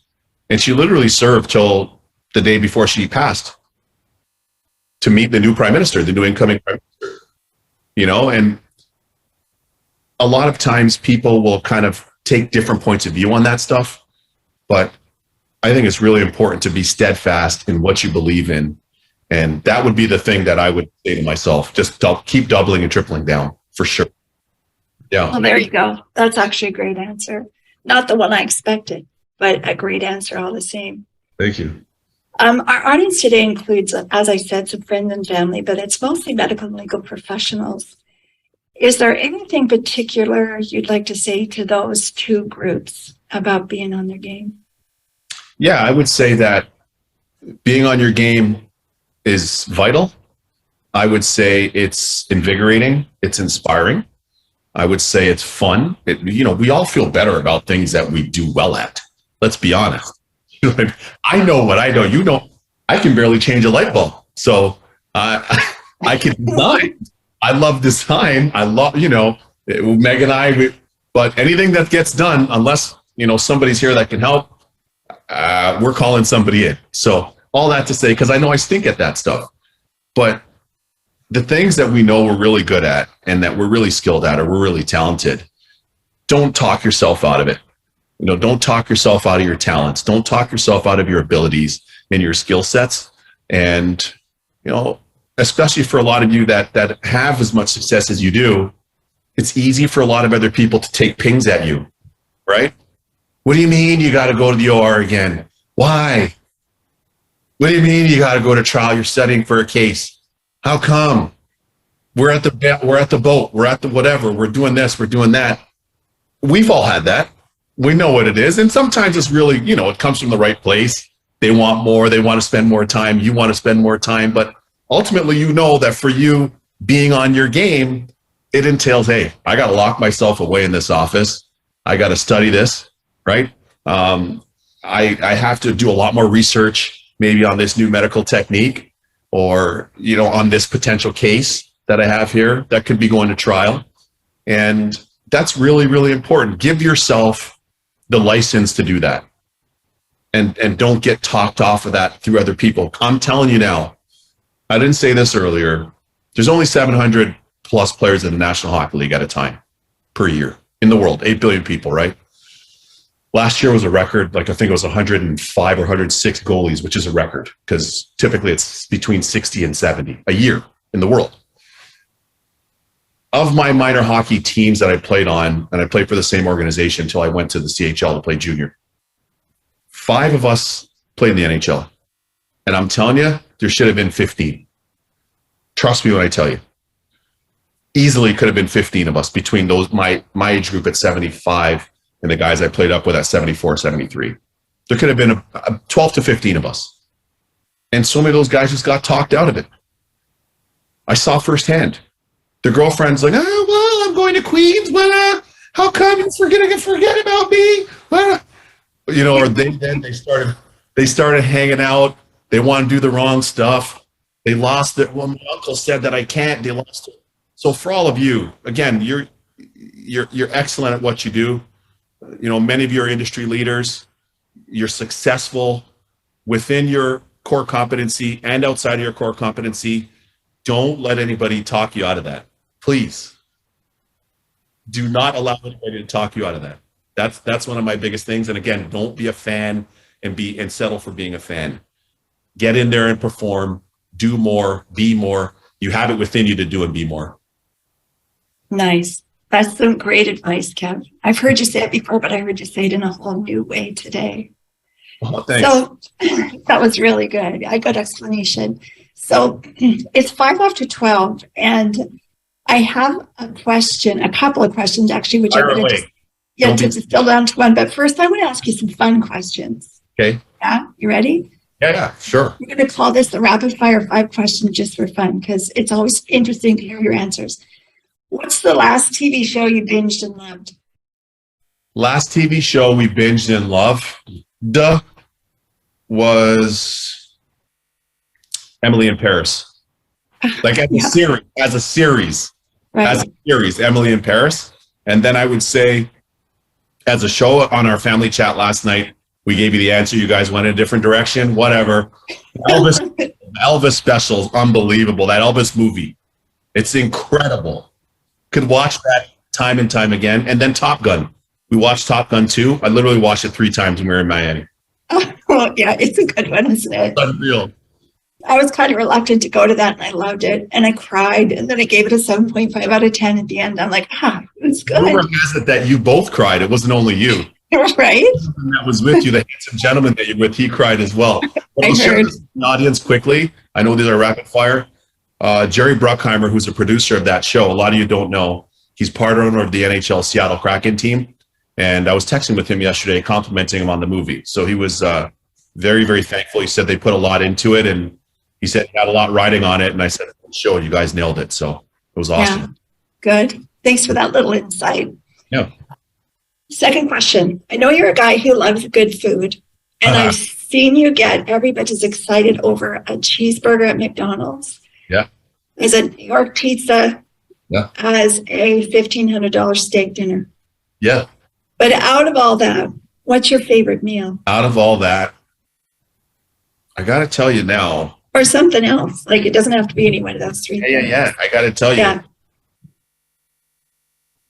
and she literally served till the day before she passed to meet the new prime minister, the new incoming prime minister, and a lot of times people will kind of take different points of view on that stuff, but I think it's really important to be steadfast in what you believe in. And that would be the thing that I would say to myself, just keep doubling and tripling down for sure. Yeah. Well, there you go. That's actually a great answer. Not the one I expected, but a great answer all the same. Thank you. Our audience today includes, as I said, some friends and family, but it's mostly medical and legal professionals. Is there anything particular you'd like to say to those two groups about being on their game? Yeah, I would say that being on your game is vital. I would say it's invigorating. It's inspiring. I would say it's fun. We all feel better about things that we do well at. Let's be honest. I know what I know. I can barely change a light bulb. So I can design. I love design. I love, Meg and I, but anything that gets done, unless, somebody's here that can help, we're calling somebody in. So all that to say, because I know I stink at that stuff, but the things that we know we're really good at and that we're really skilled at or we're really talented, don't talk yourself out of it. Don't talk yourself out of your talents. Don't talk yourself out of your abilities and your skill sets. And, especially for a lot of you that have as much success as you do, it's easy for a lot of other people to take pings at you, right? What do you mean you got to go to the OR again? Why? What do you mean you got to go to trial? You're studying for a case. How come? We're at the boat. We're at the whatever. We're doing this. We're doing that. We've all had that. We know what it is. And sometimes it's really, it comes from the right place. They want more. They want to spend more time. You want to spend more time. But ultimately, you know that for you being on your game, it entails, hey, I got to lock myself away in this office. I got to study this, right? I have to do a lot more research, maybe on this new medical technique, or, you know, on this potential case that I have here that could be going to trial. And that's really, really important. Give yourself the license to do that. And don't get talked off of that through other people. I'm telling you now, I didn't say this earlier, there's only 700 plus players in the National Hockey League at a time per year in the world, 8 billion people, right? Last year was a record, like I think it was 105 or 106 goalies, which is a record because typically it's between 60 and 70 a year in the world. Of my minor hockey teams that I played on, and I played for the same organization until I went to the CHL to play junior, 5 of us played in the NHL. And I'm telling you, there should have been 15. Trust me when I tell you. Easily could have been 15 of us between those my age group at 75 and the guys I played up with at 74, 73. There could have been a 12 to 15 of us. And so many of those guys just got talked out of it. I saw firsthand. Their girlfriend's like, oh, well, I'm going to Queens. But how come you're forget about me? You know, or they started hanging out. They want to do the wrong stuff. They lost it. Well, my uncle said that I can't. They lost it. So for all of you, again, you're excellent at what you do. You know, many of your industry leaders, you're successful within your core competency and outside of your core competency. Don't let anybody talk you out of that. Please. Do not allow anybody to talk you out of that. That's one of my biggest things. And again, don't be a fan and settle for being a fan. Get in there and perform, do more, be more. You have it within you to do and be more. Nice. That's some great advice, Kev. I've heard you say it before, but I heard you say it in a whole new way today. Oh, thanks. So that was really good. A good explanation. So it's 5 after 12, and I have a couple of questions actually, which I'm going to distill down to one. But first, I want to ask you some fun questions. Okay. Yeah, you ready? Yeah, sure. We're going to call this the rapid fire 5 questions just for fun because it's always interesting to hear your answers. What's the last TV show you binged and loved? Last TV show we binged and loved was Emily in Paris. Like as a series, Emily in Paris. And then I would say, as a show on our family chat last night, we gave you the answer. You guys went in a different direction. Whatever. Elvis special, unbelievable. That Elvis movie, it's incredible. Could watch that time and time again. And then Top Gun. We watched Top Gun 2. I literally watched it 3 times when we were in Miami. Oh, yeah, it's a good one, isn't it? It's unreal. I was kind of reluctant to go to that, and I loved it. And I cried, and then I gave it a 7.5 out of 10 at the end. I'm like, it's good. Rumor has it that you both cried. It wasn't only you. Right? That was with you, the handsome gentleman that you're with, he cried as well. But I'll share this with the audience quickly. I know these are rapid fire. Jerry Bruckheimer, who's a producer of that show, a lot of you don't know, he's part owner of the NHL Seattle Kraken team. And I was texting with him yesterday, complimenting him on the movie. So he was very, very thankful. He said they put a lot into it, and he said he had a lot riding on it. And I said, show, you guys nailed it. So it was awesome. Yeah. Good. Thanks for that little insight. Yeah. Second question. I know you're a guy who loves good food, and I've seen you get every bit as excited over a cheeseburger at McDonald's. Yeah. As a New York pizza. Yeah. As a $1,500 steak dinner. Yeah. But out of all that, what's your favorite meal? Out of all that, I got to tell you now. Or something else. Like, it doesn't have to be any one of those 3 things. Yeah. I got to tell you.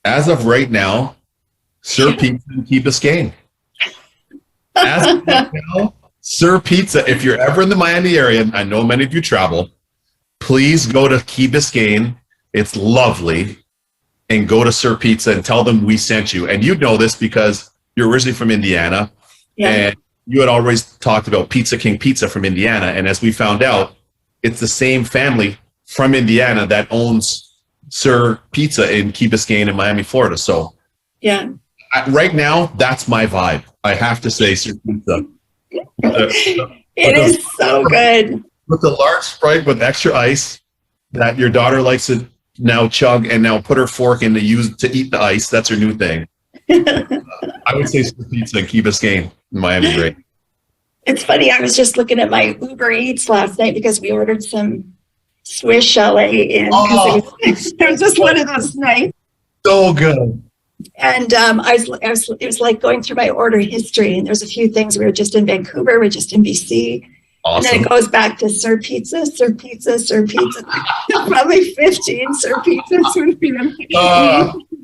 As of right now, Sir Pizza in Key Biscayne. As of right now, Sir Pizza, if you're ever in the Miami area, I know many of you travel, please go to Key Biscayne. It's lovely. And go to Sir Pizza and tell them we sent you. And you know this because you're originally from Indiana. Yeah. And you had always talked about Pizza King Pizza from Indiana. And as we found out, it's the same family from Indiana that owns Sir Pizza in Key Biscayne in Miami, Florida. So yeah, right now, that's my vibe. I have to say Sir Pizza. It is so good. with the large Sprite with extra ice that your daughter likes to now chug and now put her fork in to eat the ice. That's her new thing. I would say Sir Pizza and Key Biscayne in Miami great. It's funny. I was just looking at my Uber Eats last night because we ordered some Swiss chalet in. It was just one of those nights. So good. And it was like going through my order history, and there's a few things. We were just in Vancouver, we're just in BC. Awesome. And then it goes back to Sir Pizza, Sir Pizza, Sir Pizza. Probably 15 Sir Pizzas would be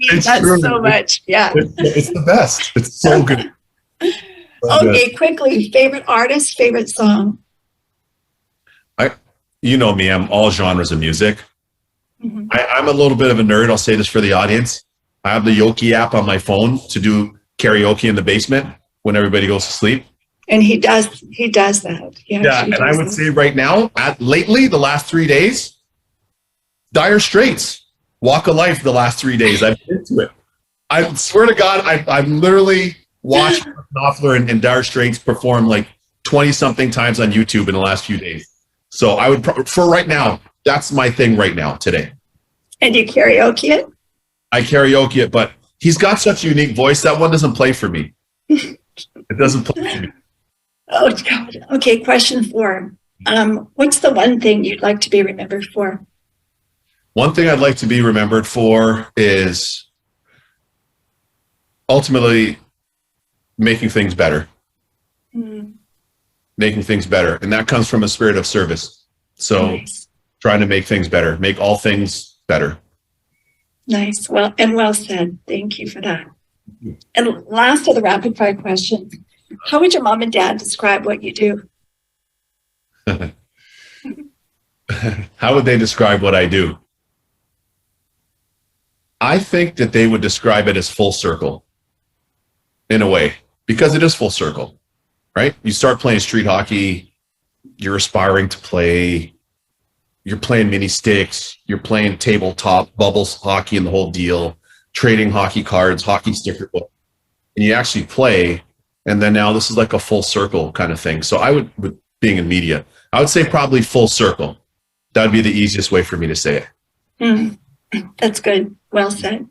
That's true. so much. Yeah. It's the best. It's so good. So Okay, good. quickly. Favorite artist, favorite song? You know me, I'm all genres of music. Mhm. I'm a little bit of a nerd. I'll say this for the audience. I have the Yoki app on my phone to do karaoke in the basement when everybody goes to sleep. And he does that. Yeah, and I would say right now, lately, the last 3 days, Dire Straits, Walk of Life the last 3 days. I've been into it. I swear to God, I've literally watched Knopfler and Dire Straits perform like 20-something times on YouTube in the last few days. So I would, for right now, that's my thing right now, today. And you karaoke it? I karaoke it, but he's got such a unique voice, that one doesn't play for me. It doesn't play for me. Oh, God. Okay, question 4. What's the one thing you'd like to be remembered for? One thing I'd like to be remembered for is ultimately making things better. Mm, Making things better. And that comes from a spirit of service. So nice. trying to make things better, make all things better. Nice. Well said. Thank you for that. And last of the rapid fire questions. How would your mom and dad describe what you do? How would they describe what I do? I think that they would describe it as full circle in a way, because it is full circle, right? You start playing street hockey, you're aspiring to play, you're playing mini sticks, you're playing tabletop, bubbles hockey and the whole deal, trading hockey cards, hockey sticker book, and you actually play. And then now this is like a full circle kind of thing. So I would, with being in media, I would say probably full circle. That would be the easiest way for me to say it. Mm, that's good. Well said.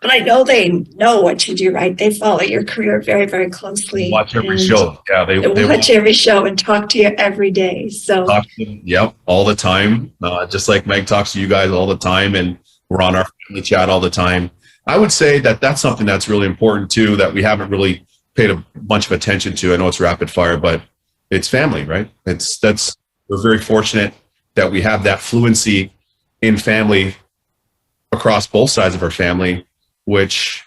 But I know they know what you do, right? They follow your career very, very closely. Watch every show. Yeah, they watch every show and talk to you every day. So talk to them, yep, all the time. Just like Meg talks to you guys all the time, and we're on our family chat all the time. I would say that that's something that's really important too, that we haven't really paid a bunch of attention to. I know it's rapid fire, but it's family, right? We're very fortunate that we have that fluency in family across both sides of our family, which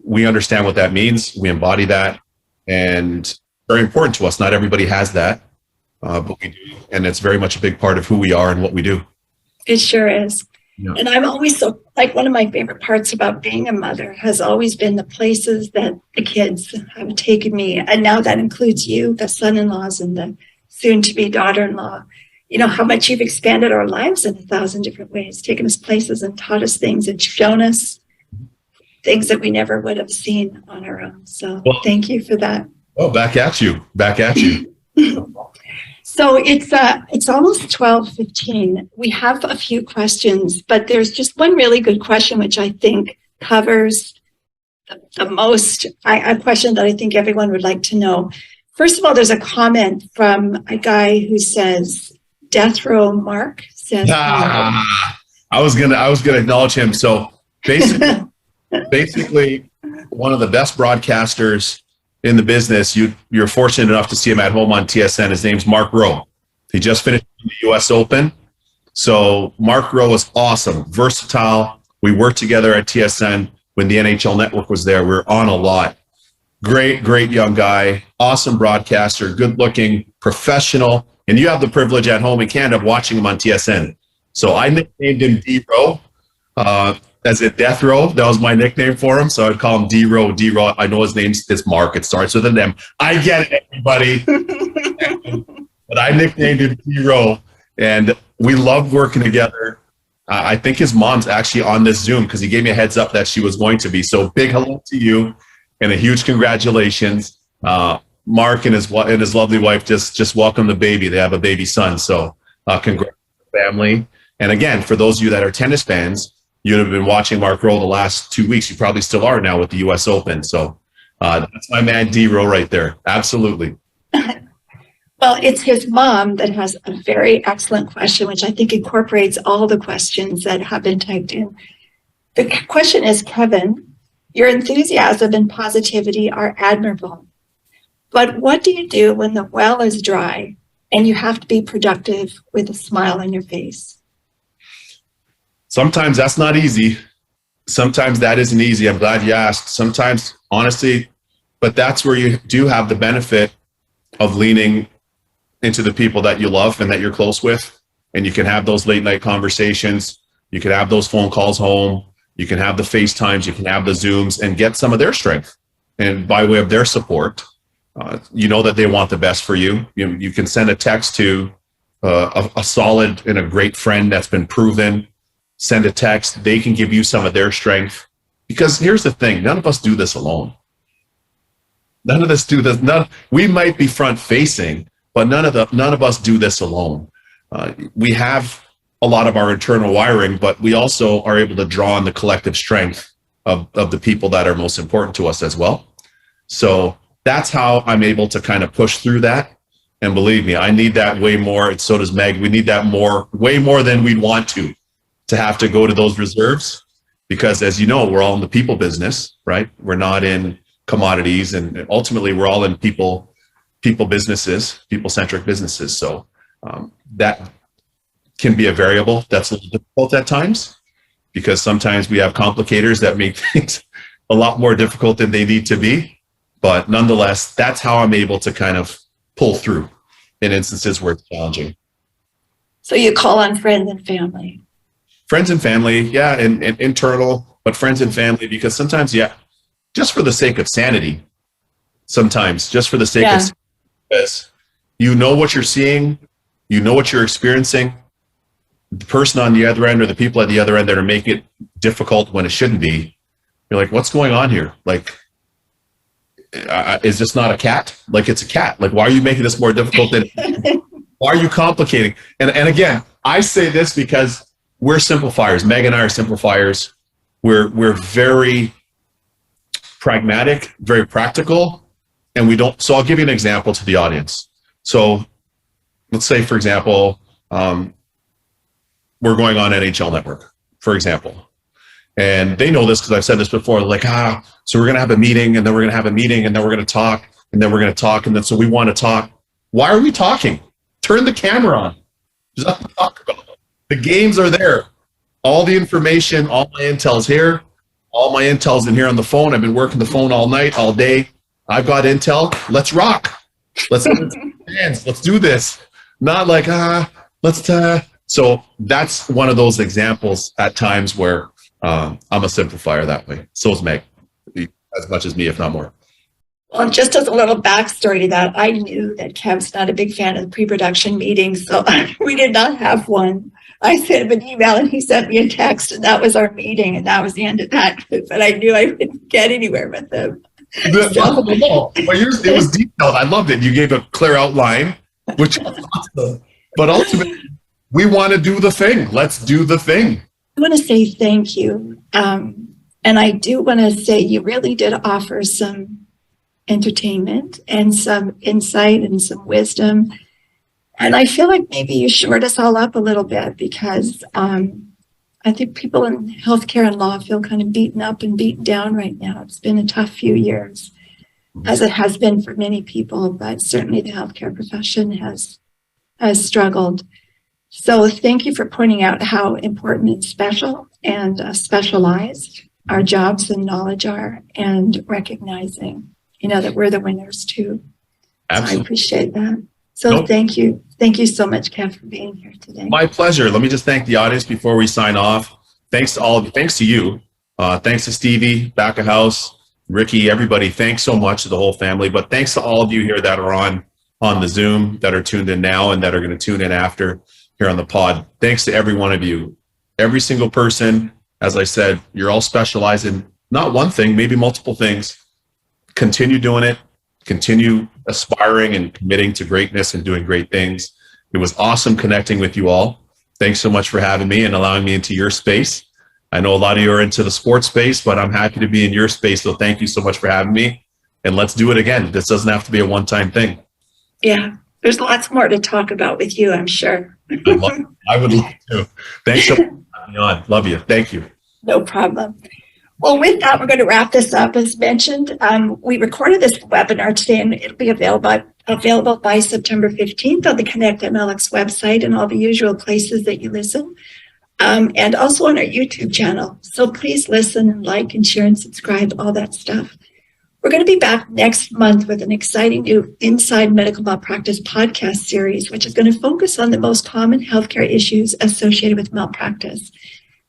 we understand what that means. We embody that, and very important to us. Not everybody has that, but we do, and it's very much a big part of who we are and what we do. it sure is. Yeah. And I'm always so, like, one of my favorite parts about being a mother has always been the places that the kids have taken me. And now that includes you, the son-in-laws and the soon-to-be daughter-in-law. You know, how much you've expanded our lives in 1,000 different ways, taken us places and taught us things and shown us things that we never would have seen on our own. So thank you for that. Oh, back at you. So it's almost 12:15. We have a few questions, but there's just one really good question, which I think covers the most, a question that I think everyone would like to know. First of all, there's a comment from a guy who says, Death Row Mark says, I was gonna acknowledge him. So basically one of the best broadcasters in the business. You're fortunate enough to see him at home on TSN. His name's Mark Rowe. He just finished the US Open. So Mark Rowe is awesome, versatile. We worked together at TSN when the NHL Network was there. We were on a lot. Great young guy, awesome broadcaster, good looking, professional. And you have the privilege at home in Canada of watching him on TSN. So I nicknamed him D-Row. As a Death Row, that was my nickname for him. So I'd call him D-Row. D-Row. I know his name's Mark. It starts with an M. I get it, everybody. But I nicknamed him D-Row, and we loved working together. I think his mom's actually on this Zoom because he gave me a heads up that she was going to be. So big hello to you and a huge congratulations. Mark and his lovely wife just welcomed the baby. They have a baby son. So congrats to the family. And again, for those of you that are tennis fans, you'd have been watching Mark Rowe the last 2 weeks. You probably still are now with the U.S. Open. So that's my man D-Rowe right there. Absolutely. Well, it's his mom that has a very excellent question, which I think incorporates all the questions that have been typed in. The question is, Kevin, your enthusiasm and positivity are admirable. But what do you do when the well is dry and you have to be productive with a smile on your face? Sometimes that's not easy. Sometimes that isn't easy. I'm glad you asked. Sometimes, honestly, but that's where you do have the benefit of leaning into the people that you love and that you're close with. And you can have those late night conversations. You can have those phone calls home. You can have the FaceTimes. You can have the Zooms and get some of their strength. And by way of their support, you know that they want the best for you. You can send a text to a solid and a great friend that's been proven. Send a text. They can give you some of their strength. Because here's the thing. None of us do this alone. None of us do this. We might be front facing, but none of us do this alone. We have a lot of our internal wiring, but we also are able to draw on the collective strength of the people that are most important to us as well. So that's how I'm able to kind of push through that. And believe me, I need that way more. And so does Meg. We need that way more than we'd want to have to go to those reserves. Because as you know, we're all in the people business, right? We're not in commodities, and ultimately we're all in people businesses, people-centric businesses. So that can be a variable that's a little difficult at times, because sometimes we have complicators that make things a lot more difficult than they need to be. But nonetheless, that's how I'm able to kind of pull through in instances where it's challenging. So you call on friends and family. Friends and family, yeah, and internal, but friends and family, because sometimes, yeah, just for the sake of sanity, sometimes just for the sake of sanity, because you know what you're seeing, you know what you're experiencing. The person on the other end or the people at the other end that are making it difficult when it shouldn't be, you're like, what's going on here? Like, is this not a cat? Like, it's a cat. Like, why are you making this more difficult than, why are you complicating? And again, I say this because we're simplifiers. Meg and I are simplifiers. We're very pragmatic, very practical, and we don't. So I'll give you an example to the audience. So let's say, for example, we're going on NHL Network, for example. And they know this because I've said this before, like, so we're going to have a meeting, and then we're going to have a meeting, and then we're going to talk, and then we're going to talk, and then so we want to talk. Why are we talking? Turn the camera on. There's nothing to talk about. The games are there. All the information, all my intel's here. All my intel's in here on the phone. I've been working the phone all night, all day. I've got intel. Let's rock. Let's do this. Not like, So that's one of those examples at times where I'm a simplifier that way. So is Meg, as much as me, if not more. Well, just as a little backstory to that, I knew that Kev's not a big fan of the pre-production meetings, so we did not have one. I sent him an email and he sent me a text, and that was our meeting, and that was the end of that. But I knew I wouldn't get anywhere with them. It was detailed. I loved it. You gave a clear outline, which was awesome. But ultimately, we want to do the thing. Let's do the thing. I want to say thank you. And I do want to say you really did offer some entertainment and some insight and some wisdom. And I feel like maybe you shored us all up a little bit, because I think people in healthcare and law feel kind of beaten up and beaten down right now. It's been a tough few years, as it has been for many people, but certainly the healthcare profession has struggled. So thank you for pointing out how important and special and specialized our jobs and knowledge are, and recognizing, that we're the winners too. Absolutely. So I appreciate that. So Thank you. Thank you so much, Kev, for being here today. My pleasure. Let me just thank the audience before we sign off. Thanks to all of you. Thanks to you. Thanks to Stevie, back of house, Ricky, everybody. Thanks so much to the whole family. But thanks to all of you here that are on the Zoom, that are tuned in now and that are going to tune in after here on the pod. Thanks to every one of you. Every single person, as I said, you're all specialized in not one thing, maybe multiple things. Continue doing it. continue aspiring and committing to greatness and doing great things. It was awesome connecting with you all. Thanks so much for having me and allowing me into your space. I know a lot of you are into the sports space, but I'm happy to be in your space. So thank you so much for having me. And let's do it again. This doesn't have to be a one-time thing. Yeah, there's lots more to talk about with you, I'm sure. I would love to. Thanks so much for having me on. Love you. Thank you. No problem. Well, with that, we're going to wrap this up. As mentioned, we recorded this webinar today, and it'll be available by September 15th on the Connect MLX website and all the usual places that you listen, and also on our YouTube channel. So please listen and like and share and subscribe, all that stuff. We're going to be back next month with an exciting new Inside Medical Malpractice podcast series, which is going to focus on the most common healthcare issues associated with malpractice.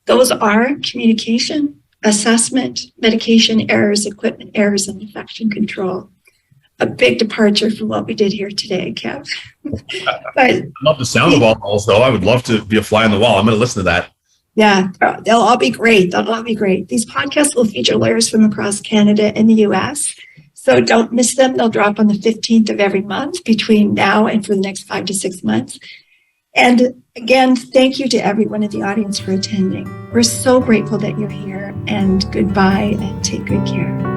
Those are communication, assessment, medication errors, equipment errors, and infection control. A big departure from what we did here today, Kev. But I love the sound of all those, though. I would love to be a fly on the wall. I'm going to listen to that. yeah, they'll all be great. They'll all be great. These podcasts will feature lawyers from across Canada and the US. So don't miss them. They'll drop on the 15th of every month between now and for the next 5 to 6 months. And again, thank you to everyone in the audience for attending. We're so grateful that you're here, and goodbye and take good care.